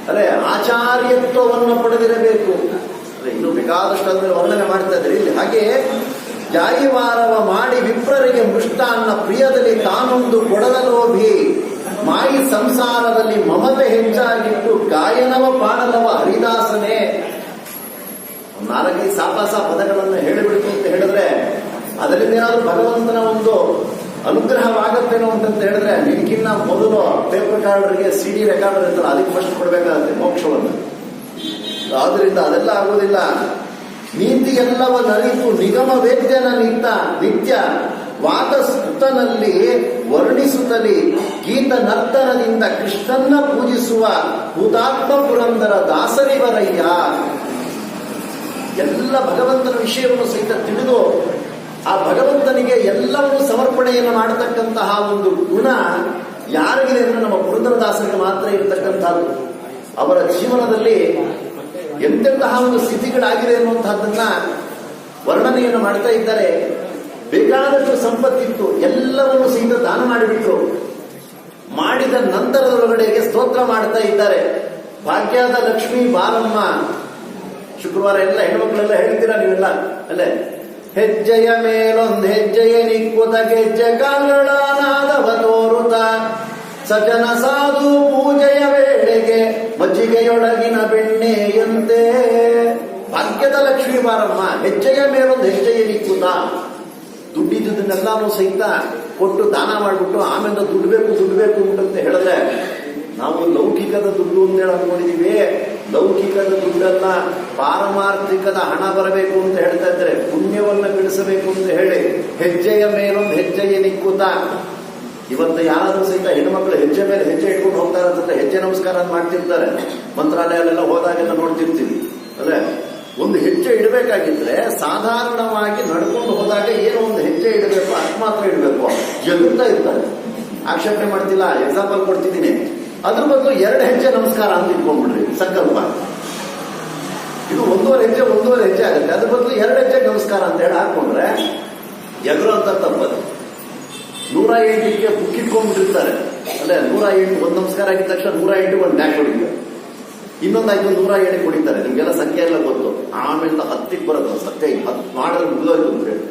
A: ಅದೇ ಆಚಾರ್ಯತ್ವವನ್ನು ಪಡೆದಿರಬೇಕು. ಇನ್ನು ಬೇಕಾದಷ್ಟು ಅದನ್ನು ವರ್ಣನೆ ಮಾಡ್ತಾ ಇದ್ದಾರೆ ಇಲ್ಲಿ. ಹಾಗೆ ಜಾಯಿವಾರವ ಮಾಡಿ ವಿಪ್ರರಿಗೆ ಮೃಷ್ಟಾನ್ನ ಪ್ರಿಯದಲ್ಲಿ ತಾನೊಂದು ಕೊಡದ ಲೋಭಿ, ಮಾಯಿ ಸಂಸಾರದಲ್ಲಿ ಮಮತೆ ಹೆಚ್ಚಾಗಿಟ್ಟು ಗಾಯನವ ಪಾಡಲವ ಹರಿದಾಸನೇ. 4-5 ಸಾಪಾಸ ಪದಗಳನ್ನು ಹೇಳಿಬಿಡ್ತು ಅಂತ ಹೇಳಿದ್ರೆ ಅದರಿಂದ ಏನಾದ್ರೂ ಭಗವಂತನ ಒಂದು ಅನುಗ್ರಹವಾಗತ್ತೇನೋ ಅಂತಂತ ಹೇಳಿದ್ರೆ ನಿನಗಿನ್ನ ಮೊದಲು ಟೇಪ್ ರೆಕಾರ್ಡರ್ಗೆ CD ರೆಕಾರ್ಡರ್ ಇರ್ತಲ್ಲ ಅದಕ್ಕೆ ಫಸ್ಟ್ ಕೊಡಬೇಕಾಗತ್ತೆ ಮೋಕ್ಷವನ್ನು. ಆದ್ರಿಂದ ಅದೆಲ್ಲ ಆಗೋದಿಲ್ಲ. ನೀತಿ ಎಲ್ಲವನ್ನ ಅರಿತು ನಿಗಮ ವೇದ್ಯನ ನಿತ್ಯ ವಾದಸ್ತುತನಲ್ಲಿ ವರ್ಣಿಸುತ್ತಲಿ ಗೀತ ನರ್ತನದಿಂದ ಕೃಷ್ಣನ್ನ ಪೂಜಿಸುವ ಹುತಾತ್ಮ ಪುರಂದರ ದಾಸರಿವರಯ್ಯ. ಎಲ್ಲ ಭಗವಂತನ ವಿಷಯವನ್ನು ಸಹಿತ ತಿಳಿದು ಆ ಭಗವಂತನಿಗೆ ಎಲ್ಲವನ್ನು ಸಮರ್ಪಣೆಯನ್ನು ಮಾಡತಕ್ಕಂತಹ ಒಂದು ಗುಣ ಯಾರಿಗಿದೆ ಅಂದ್ರೆ ನಮ್ಮ ಪುರಂದರದಾಸರಿಗೆ ಮಾತ್ರ ಇರತಕ್ಕಂಥದ್ದು. ಅವರ ಜೀವನದಲ್ಲಿ ಎಂತೆಂತಹ ಒಂದು ಸ್ಥಿತಿಗಳಾಗಿದೆ ಅನ್ನುವಂತಹದ್ದನ್ನ ವರ್ಣನೆಯನ್ನು ಮಾಡ್ತಾ ಇದ್ದಾರೆ. ಬೇಕಾದಷ್ಟು ಸಂಪತ್ತಿತ್ತು, ಎಲ್ಲವನ್ನು ಸಹಿತ ದಾನ ಮಾಡಿಬಿಟ್ರು. ಮಾಡಿದ ನಂತರದೊಳಗಡೆಗೆ ಸ್ತೋತ್ರ ಮಾಡ್ತಾ ಇದ್ದಾರೆ. ಭಾಗ್ಯದ ಲಕ್ಷ್ಮೀ ಬಾರಮ್ಮ. ಶುಕ್ರವಾರ ಎಲ್ಲ ಹೆಣ್ಮಕ್ಳೆಲ್ಲ ಹೇಳ್ತೀರಾ ನೀವೆಲ್ಲ ಅಲ್ಲೇ. ಹೆಜ್ಜೆಯ ಮೇಲೊಂದು ಹೆಜ್ಜೆಯ ನಿಕ್ಕುತ ಗೆಜ್ಜೆ ಕಾಲಗಳ ನಾದವ ತೋರುತ ಸಜನ ಸಾಧು ಪೂಜೆಯ ವೇಳೆಗೆ ಮಜ್ಜಿಗೆಯೊಳಗಿನ ಬೆಣ್ಣೆಯಂತೆ. ಭಾಗ್ಯದ ಲಕ್ಷ್ಮೀ ಬಾರಮ್ಮ. ಹೆಜ್ಜೆಯ ಮೇಲೊಂದು ಹೆಜ್ಜೆಯ ನಿಕ್ಕುತ. ದುಡ್ಡಿದ್ದನ್ನೆಲ್ಲಾನು ಸಹಿತ ಕೊಟ್ಟು ದಾನ ಮಾಡಿಬಿಟ್ಟು ಆಮೇಲೆ ದುಡ್ಡು ಬೇಕು ಅಂತ ಹೇಳಿದ್ರೆ ನಾವು ಲೌಕಿಕದ ದುಡ್ಡು ಅಂತ ಹೇಳಿ ಅನ್ಕೊಂಡಿದೀವಿ. ಲೌಕಿಕದ ದುಡ್ಡನ್ನ ಪಾರಮಾರ್ಥಿಕದ ಹಣ ಬರಬೇಕು ಅಂತ ಹೇಳ್ತಾ ಇದ್ದಾರೆ. ಪುಣ್ಯವನ್ನ ಗಳಿಸಬೇಕು ಅಂತ ಹೇಳಿ ಹೆಜ್ಜೆಯ ಮೇಲೊಂದು ಹೆಜ್ಜೆಯ ನಿಕ್ಕುತ. ಇವತ್ತು ಯಾರಾದ್ರೂ ಸಹಿತ ಹೆಣ್ಮಕ್ಳು ಹೆಜ್ಜೆ ಮೇಲೆ ಹೆಜ್ಜೆ ಇಟ್ಕೊಂಡು ಹೋಗ್ತಾರೆ ಅಂತಂದ್ರೆ ಹೆಜ್ಜೆ ನಮಸ್ಕಾರ ಮಾಡ್ತಿರ್ತಾರೆ. ಮಂತ್ರಾಲಯಲ್ಲೆಲ್ಲ ಹೋದಾಗೆಲ್ಲ ನೋಡ್ತಿರ್ತೀವಿ ಅಲ್ಲೇ. ಒಂದು ಹೆಜ್ಜೆ ಇಡಬೇಕಾಗಿದ್ರೆ ಸಾಧಾರಣವಾಗಿ ನಡ್ಕೊಂಡು ಹೋದಾಗ ಏನೋ ಒಂದು ಹೆಜ್ಜೆ ಇಡಬೇಕು, ಅಷ್ಟು ಮಾತ್ರ ಇಡಬೇಕು. ಎದುರ್ತಾ ಇರ್ತಾರೆ. ಆಕ್ಷೇಪಣೆ ಮಾಡ್ತಿಲ್ಲ, ಎಕ್ಸಾಂಪಲ್ ಕೊಡ್ತಿದ್ದೀನಿ. ಅದ್ರ ಬದಲು 2 ಹೆಜ್ಜೆ ನಮಸ್ಕಾರ ಅಂತ ಇಟ್ಕೊಂಡ್ಬಿಡ್ರಿ ಸಂಕಲ್ಪ. ಇದು 1.5 ಹೆಜ್ಜೆ ಆಗುತ್ತೆ. ಅದ್ರ ಬದಲು 2 ಹೆಜ್ಜೆ ನಮಸ್ಕಾರ ಅಂತ ಹೇಳಿ ಹಾಕೊಂಡ್ರೆ ಎಗರು ಅಂತ ತಪ್ಪದು. 108ಕ್ಕೆ ಬುಕ್ ಇಟ್ಕೊಂಡ್ಬಿಟ್ಟಿರ್ತಾರೆ ಅಲ್ಲೇ. 108 ಒಂದು ನಮಸ್ಕಾರ ಆಗಿದ ತಕ್ಷಣ 108 ಒಂದು ಬ್ಯಾಕ್ ಹೊಡಿತಾರೆ. ಇನ್ನೊಂದಾಯ್ತು 107 ಕುಡಿತಾರೆ. ನಿಮ್ಗೆಲ್ಲ ಸಂಖ್ಯೆ ಎಲ್ಲ ಗೊತ್ತು. ಆಮೇಲೆ 10ಕ್ಕೆ ಬರೋದು. ಸತ್ಯ 10 ಮಾಡಿದ್ರೆ ಮುಗಿದೋಯ್ತು ಅಂತ ಹೇಳಿ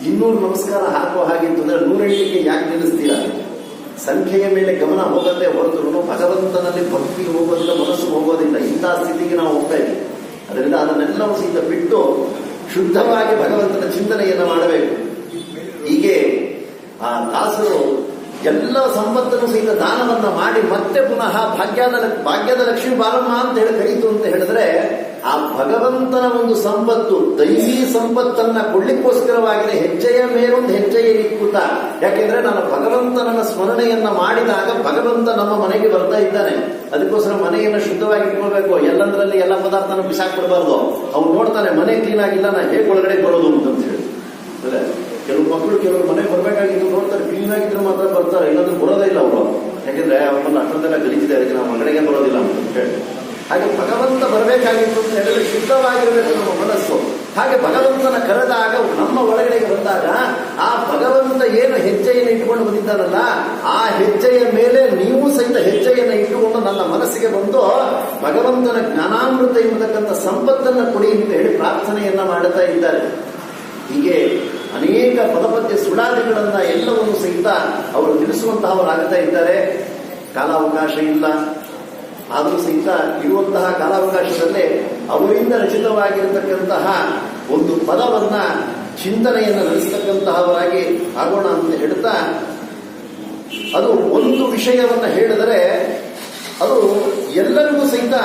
A: 200 ನಮಸ್ಕಾರ ಹಾಕೋ ಹಾಗಿತ್ತು ಅಂದ್ರೆ 108ಕ್ಕೆ ಯಾಕೆ ನಿಲ್ಲಿಸ್ತೀರಾ? ಸಂಖ್ಯೆಯ ಮೇಲೆ ಗಮನ ಹೋಗತ್ತೆ ಹೊರತು ಭಗವಂತನಲ್ಲಿ ಭಕ್ತಿ ಹೋಗೋದಿಲ್ಲ, ಮನಸ್ಸು ಹೋಗೋದಿಲ್ಲ. ಇಂತಹ ಸ್ಥಿತಿಗೆ ನಾವು ಹೋಗ್ತಾ ಇದ್ದೀವಿ. ಅದರಿಂದ ಅದನ್ನೆಲ್ಲವೂ ಸಹಿತ ಬಿಟ್ಟು ಶುದ್ಧವಾಗಿ ಭಗವಂತನ ಚಿಂತನೆಯನ್ನು ಮಾಡಬೇಕು. ಹೀಗೆ ಆ ದಾಸರು ಎಲ್ಲ ಸಂಪತ್ತನ್ನು ಸಹಿತ ದಾನವನ್ನ ಮಾಡಿ ಮತ್ತೆ ಪುನಃ ಭಾಗ್ಯದ ಲಕ್ಷ್ಮೀ ಬಾರಮ್ಮ ಅಂತ ಹೇಳಿ ಕರೀತು ಅಂತ ಹೇಳಿದ್ರೆ ಆ ಭಗವಂತನ ಒಂದು ಸಂಪತ್ತು, ದೈವಿ ಸಂಪತ್ತನ್ನ ಕೊಡ್ಲಿಕ್ಕೋಸ್ಕರವಾಗಿದೆ. ಹೆಜ್ಜೆಯ ಮೇಲೊಂದು ಹೆಜ್ಜೆಯ ನಿಕ್ಕುತ. ಯಾಕೆಂದ್ರೆ ನಾನು ಭಗವಂತನ ಸ್ಮರಣೆಯನ್ನ ಮಾಡಿದಾಗ ಭಗವಂತ ನಮ್ಮ ಮನೆಗೆ ಬರ್ತಾ ಇದ್ದಾನೆ. ಅದಕ್ಕೋಸ್ಕರ ಮನೆಯನ್ನು ಶುದ್ಧವಾಗಿ ಇಟ್ಕೊಳ್ಬೇಕು. ಎಲ್ಲಂದ್ರಲ್ಲಿ ಎಲ್ಲ ಪದಾರ್ಥನ ಬಿಸಾಕ್ಬಿಡ್ಬಾರ್ದು. ಅವ್ನು ನೋಡ್ತಾನೆ ಮನೆ ಕ್ಲೀನ್ ಆಗಿಲ್ಲ, ನಾ ಹೇಗೆ ಒಳಗಡೆ ಬರೋದು ಅಂತ ಹೇಳಿ. ಕೆಲವು ಮಕ್ಕಳು ಕೆಲವರು ಮನೆಗೆ ಬರ್ಬೇಕಾಗಿದ್ದು ನೋಡ್ತಾರೆ, ಕ್ಲೀನ್ ಆಗಿದ್ರೆ ಮಾತ್ರ ಬರ್ತಾರೆ, ಇಲ್ಲಾಂದ್ರೆ ಬರೋದೇ ಇಲ್ಲ ಅವರು. ಯಾಕೆಂದ್ರೆ ಅವನ್ನ ಅಷ್ಟೊಂದೆಲ್ಲ ಗಲೀಜಿದೆ, ಅದಕ್ಕೆ ನಾವು ಮನೆಗೆ ಬರೋದಿಲ್ಲ ಅಂತ ಹೇಳಿ. ಹಾಗೆ ಭಗವಂತ ಬರಬೇಕಾಗಿತ್ತು ಅಂತ ಹೇಳಿದ್ರೆ ಶುದ್ಧವಾಗಿರಬೇಕು ನಮ್ಮ ಮನಸ್ಸು. ಹಾಗೆ ಭಗವಂತನ ಕರೆದಾಗ ನಮ್ಮ ಒಳಗಡೆಗೆ ಬಂದಾಗ ಆ ಭಗವಂತ ಏನು ಹೆಜ್ಜೆಯನ್ನು ಇಟ್ಟುಕೊಂಡು ಬಂದಿದ್ದಾರಲ್ಲ ಆ ಹೆಜ್ಜೆಯ ಮೇಲೆ ನೀವು ಸಹಿತ ಹೆಜ್ಜೆಯನ್ನು ಇಟ್ಟುಕೊಂಡು ನನ್ನ ಮನಸ್ಸಿಗೆ ಬಂದು ಭಗವಂತನ ಜ್ಞಾನಾಮೃತ ಎಂಬತಕ್ಕಂಥ ಸಂಪತ್ತನ್ನು ಕೊಡಿ ಅಂತ ಹೇಳಿ ಪ್ರಾರ್ಥನೆಯನ್ನ ಮಾಡುತ್ತಾ ಇದ್ದಾರೆ. ಹೀಗೆ ಅನೇಕ ಪದಪದ್ಯ ಸುಳಾದಿಗಳನ್ನ ಎಲ್ಲವನ್ನು ಸಹಿತ ಅವರು ತಿಳಿಸುವಂತಹವರಾಗ್ತಾ ಇದ್ದಾರೆ. ಕಾಲಾವಕಾಶ ಇಲ್ಲ, ಆದರೂ ಸಹಿತ ಇರುವಂತಹ ಕಾಲಾವಕಾಶದಲ್ಲೇ ಅವರಿಂದ ರಚಿತವಾಗಿರತಕ್ಕಂತಹ ಒಂದು ಪದವನ್ನ ಚಿಂತನೆಯನ್ನು ನಡೆಸತಕ್ಕಂತಹವರಾಗಿ ಆಗೋಣ ಅಂತ ಹೇಳ್ತಾ, ಅದು ಒಂದು ವಿಷಯವನ್ನ ಹೇಳಿದರೆ ಅದು ಎಲ್ಲರಿಗೂ ಸಹಿತ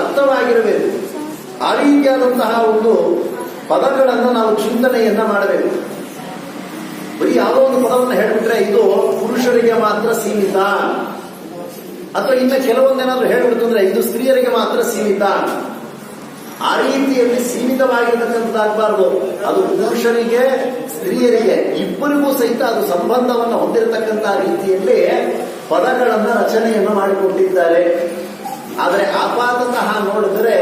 A: ಅರ್ಥವಾಗಿರಬೇಕು. ಆ ರೀತಿಯಾದಂತಹ ಒಂದು ಪದಗಳನ್ನು ನಾವು ಚಿಂತನೆಯನ್ನ ಮಾಡಬೇಕು. ಬರೀ ಯಾವುದೋ ಒಂದು ಪದವನ್ನು ಹೇಳಿಬಿಟ್ರೆ ಇದು ಪುರುಷರಿಗೆ ಮಾತ್ರ ಸೀಮಿತ, ಅಥವಾ ಇನ್ನು ಕೆಲವೊಂದೇನಾದ್ರೂ ಹೇಳ್ಬಿಡ್ತಂದ್ರೆ ಇದು ಸ್ತ್ರೀಯರಿಗೆ ಮಾತ್ರ ಸೀಮಿತ. ಆ ರೀತಿಯಲ್ಲಿ ಸೀಮಿತವಾಗಿರತಕ್ಕಂಥದ್ದಾಗಬಾರ್ದು. ಅದು ಪುರುಷರಿಗೆ ಸ್ತ್ರೀಯರಿಗೆ ಇಬ್ಬರಿಗೂ ಸಹಿತ ಅದು ಸಂಬಂಧವನ್ನು ಹೊಂದಿರತಕ್ಕಂತಹ ರೀತಿಯಲ್ಲಿ ಪದಗಳನ್ನ ರಚನೆಯನ್ನು ಮಾಡಿಕೊಟ್ಟಿದ್ದಾರೆ. ಆದರೆ ಆಪಾತತಃ ನೋಡಿದ್ರೆ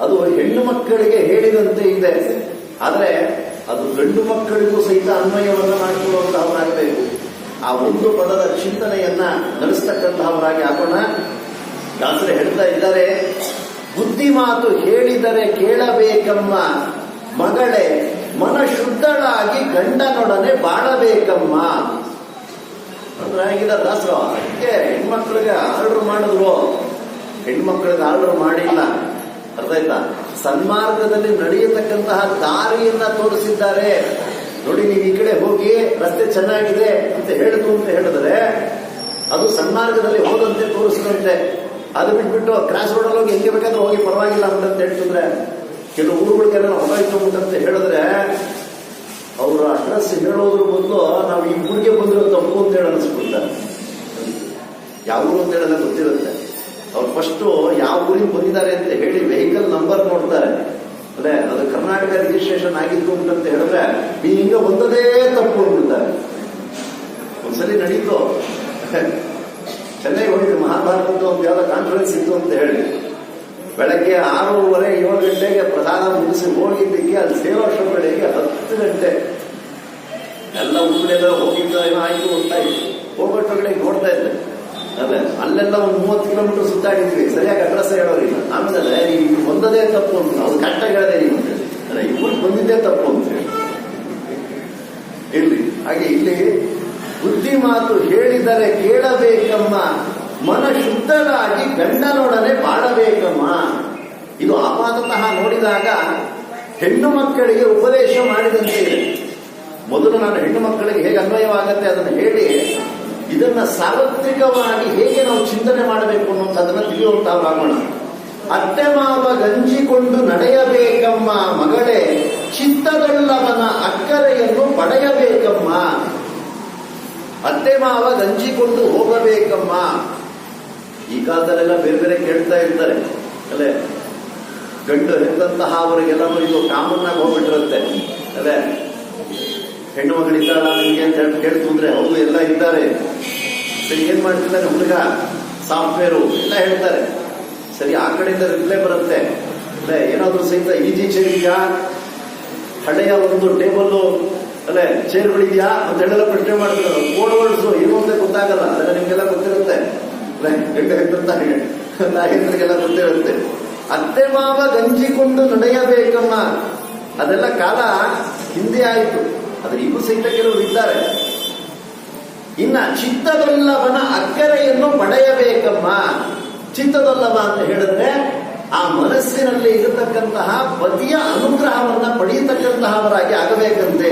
A: ಅದು ಹೆಣ್ಣು ಮಕ್ಕಳಿಗೆ ಹೇಳಿದಂತೆ ಇದೆ. ಆದರೆ ಅದು ಗಂಡು ಮಕ್ಕಳಿಗೂ ಸಹಿತ ಅನ್ವಯವನ್ನು ಮಾಡಿಕೊಳ್ಳುವಂತಹವರಾಗಬೇಕು. ಆ ಒಂದು ಪದದ ಚಿಂತನೆಯನ್ನ ನಡೆಸ್ತಕ್ಕಂತಹವರಾಗಿ ಆಗೋಣ. ದಾಸರು ಹೇಳ್ತಾ ಇದ್ದಾರೆ, ಬುದ್ಧಿ ಮಾತು ಹೇಳಿದರೆ ಕೇಳಬೇಕಮ್ಮ ಮಗಳೇ, ಮನ ಶುದ್ಧಳಾಗಿ ಗಂಡನೊಡನೆ ಬಾಳಬೇಕಮ್ಮ ಅಂದ್ರೆ ಆಗಿದ್ದಾರೆ ದಾಸರು. ಅದಕ್ಕೆ ಹೆಣ್ಮಕ್ಳಿಗೆ ಆರ್ಡರ್ ಮಾಡಿದ್ರು, ಹೆಣ್ಮಕ್ಳಿಗೆ ಆರ್ಡರ್ ಮಾಡಿಲ್ಲ. ಅರ್ಥ ಆಯ್ತಾ? ಸನ್ಮಾರ್ಗದಲ್ಲಿ ನಡೆಯತಕ್ಕಂತಹ ದಾರಿಯನ್ನ ತೋರಿಸಿದ್ದಾರೆ. ನೋಡಿ ನೀವು ಈ ಕಡೆ ಹೋಗಿ ರಸ್ತೆ ಚೆನ್ನಾಗಿದೆ ಅಂತ ಹೇಳಿದ್ರು ಅಂತ ಹೇಳಿದ್ರೆ ಅದು ಸನ್ಮಾರ್ಗದಲ್ಲಿ ಹೋದಂತೆ ತೋರಿಸಿದಂತೆ. ಅದು ಬಿಟ್ಬಿಟ್ಟು ಕ್ರಾಸ್ ರೋಡಲ್ಲಿ ಹೋಗಿ ಹೆಂಗೆ ಬೇಕಾದ್ರೂ ಹೋಗಿ ಪರವಾಗಿಲ್ಲ ಅಂತ ಹೇಳ್ತಿದ್ರೆ, ಕೆಲವು ಊರುಗಳಿಗೆಲ್ಲ ಹೊರಟು ಅಂತ ಹೇಳಿದ್ರೆ ಅವರ ಅಡ್ರೆಸ್ ಹೇಳೋದ್ರ ಬದಲು ನಾವು ಈ ಊರಿಗೆ ಬಂದಿರೋ ತಪ್ಪು ಅಂತ ಹೇಳಿ ಅನಿಸ್ಬಿಡ್ತಾರೆ. ಯಾವ ಊರು ಅಂತ ಹೇಳಲ್ಲ ಗೊತ್ತಿರುತ್ತೆ. ಅವ್ರು ಫಸ್ಟ್ ಯಾವ ಊರಿಗೆ ಬಂದಿದ್ದಾರೆ ಅಂತ ಹೇಳಿ ವೆಹಿಕಲ್ ನಂಬರ್ ನೋಡ್ತಾರೆ. ಅಲ್ಲೇ ಅದು ಕರ್ನಾಟಕ ರಿಜಿಸ್ಟ್ರೇಷನ್ ಆಗಿತ್ತು ಅಂತ ಹೇಳಿದ್ರೆ ಈ ಹಿಂಗ ಒಂದದೇ ತಪ್ಪು ಅಂದ್ಬಿಡ್ತಾರೆ. ಒಂದ್ಸಲಿ ನಡೀತು, ಚೆನ್ನೈ ಹೋಗಿದ್ದು, ಮಹಾಭಾರತದ ಒಂದು ಯಾವ್ದೋ ಕಾನ್ಫರೆನ್ಸ್ ಇತ್ತು ಅಂತ ಹೇಳಿ ಬೆಳಗ್ಗೆ 6:30 7 ಗಂಟೆಗೆ ಪ್ರಸಾದ ಮುಗಿಸಿ ಹೋಗಿದ್ದಕ್ಕೆ ಅಲ್ಲಿ ಸೇರೋ ಬೆಳಗ್ಗೆ 10 ಗಂಟೆ ಎಲ್ಲ ಊರೆಲ್ಲ ಹೋಗಿದ್ದ ಏನೋ ಆಯ್ತು ಗೊತ್ತಾಯ್ತು. ಹೋಗೋಷ್ಟೊಳಗೆ ನೋಡ್ತಾ ಇದ್ದೆ ಅದೇ ಅಲ್ಲೆಲ್ಲ ಒಂದು 30 ಕಿಲೋಮೀಟರ್ ಸುತ್ತಾಡಿದ್ವಿ, ಸರಿಯಾಗಿ ಅಡ್ರೆಸ್ ಹೇಳೋರಿಲ್ಲ. ಆಮೇಲೆ ಈಗ ಒಂದದೇ ತಪ್ಪು ಅಂತ ಅವ್ರು ಕರೆಕ್ಟಾಗಿ ಹೇಳದೆ ನೀವು ಅಲ್ಲ ಈ ಊರಿಗೆ ಬಂದಿದ್ದೇ ತಪ್ಪು ಅಂತ ಹೇಳಿ ಇಲ್ಲಿ. ಹಾಗೆ ಇಲ್ಲಿ ಬುದ್ಧಿ ಮಾತು ಹೇಳಿದರೆ ಕೇಳಬೇಕಮ್ಮ, ಮನ ಶುದ್ಧರಾಗಿ ಗಂಡನೊಡನೆ ಬಾಳಬೇಕಮ್ಮ. ಇದು ಆಪಾತತಃ ನೋಡಿದಾಗ ಹೆಣ್ಣು ಮಕ್ಕಳಿಗೆ ಉಪದೇಶ ಮಾಡಿದಂತೆ ಇದೆ. ಮೊದಲು ನಾನು ಹೆಣ್ಣು ಮಕ್ಕಳಿಗೆ ಹೇಗೆ ಅನ್ವಯವಾಗತ್ತೆ ಅದನ್ನು ಹೇಳಿ ಇದನ್ನ ಸಾರ್ವತ್ರಿಕವಾಗಿ ಹೇಗೆ ನಾವು ಚಿಂತನೆ ಮಾಡಬೇಕು ಅನ್ನೋದನ್ನ ತಿಳಿಯುವಂತಾಗೋಣ. ಅತ್ತೆ ಮಾವ ಗಂಜಿಕೊಂಡು ನಡೆಯಬೇಕಮ್ಮ ಮಗಳೇ, ಚಿತ್ತದಲ್ಲವನ ಅಕ್ಕರೆಯನ್ನು ಪಡೆಯಬೇಕಮ್ಮ. ಅತ್ತೆ ಮಾವ ಗಂಜಿಕೊಂಡು ಹೋಗಬೇಕಮ್ಮ. ಈ ಕಾಲದಲ್ಲೆಲ್ಲ ಬೇರೆ ಬೇರೆ ಕೇಳ್ತಾ ಇರ್ತಾರೆ ಅಲ್ಲೇ, ಗಂಡು ಹೆಂದಂತಹ ಅವರಿಗೆಲ್ಲರೂ ಇದು ಕಾಮನ್ ಆಗಿ ಹೋಗ್ಬಿಟ್ಟಿರುತ್ತೆ ಅಲ್ಲೇ. ಹೆಣ್ಣು ಮಗಳಿದ್ದಾಳ ನಿಮಗೆ ಅಂತ ಹೇಳಿ ಕೇಳ್ತು ಅಂದ್ರೆ ಹೌದು ಎಲ್ಲ ಇದ್ದಾರೆ. ಸರಿ ಏನ್ ಮಾಡ್ತಿದ್ದಾರೆ ಹುಡುಗ, ಸಾಫ್ಟ್ವೇರು ಎಲ್ಲ ಹೇಳ್ತಾರೆ. ಸರಿ ಆ ಕಡೆಯಿಂದ ರಿಪ್ಲೈ ಬರುತ್ತೆ ಅಲ್ಲೇ, ಏನಾದ್ರು ಸಹಿತ ಈಜಿ ಚೇರ್ ಇದೆಯಾ, ಹಳೆಯ ಒಂದು ಟೇಬಲ್ ಅಲ್ಲೇ ಚೇರ್ಗಳಿದೆಯಾ ಅಂತ ಹೇಳೆಲ್ಲ ಪ್ರಶ್ನೆ ಮಾಡ್ತಾರೆ. ಕೋಡ್ ವರ್ಡ್ಸ್ ಏನು ಅಂತ ಗೊತ್ತಾಗಲ್ಲ, ಅದೆಲ್ಲ ನಿಮ್ಗೆಲ್ಲ ಗೊತ್ತಿರುತ್ತೆ. ನಾಯಕರಿಗೆಲ್ಲ ಗೊತ್ತಿರುತ್ತೆ. ಅತ್ತೆ ಮಾವ ಗಂಜಿಕೊಂಡು ನಡೆಯಬೇಕಮ್ಮ, ಅದೆಲ್ಲ ಕಾಲ ಹಿಂದೆ ಆಯಿತು. ಆದ್ರೆ ಇವು ಸಹಿತ ಕೆಲವರು ಇದ್ದಾರೆ. ಇನ್ನ ಚಿತ್ತದಲ್ಲವನ ಅಕ್ಕರೆಯನ್ನು ಪಡೆಯಬೇಕಮ್ಮ. ಚಿತ್ತದಲ್ಲವ ಅಂತ ಹೇಳಿದ್ರೆ ಆ ಮನಸ್ಸಿನಲ್ಲಿ ಇರತಕ್ಕಂತಹ ಪತಿಯ ಅನುಗ್ರಹವನ್ನ ಪಡೆಯತಕ್ಕಂತಹವರಾಗಿ ಆಗಬೇಕಂತೆ.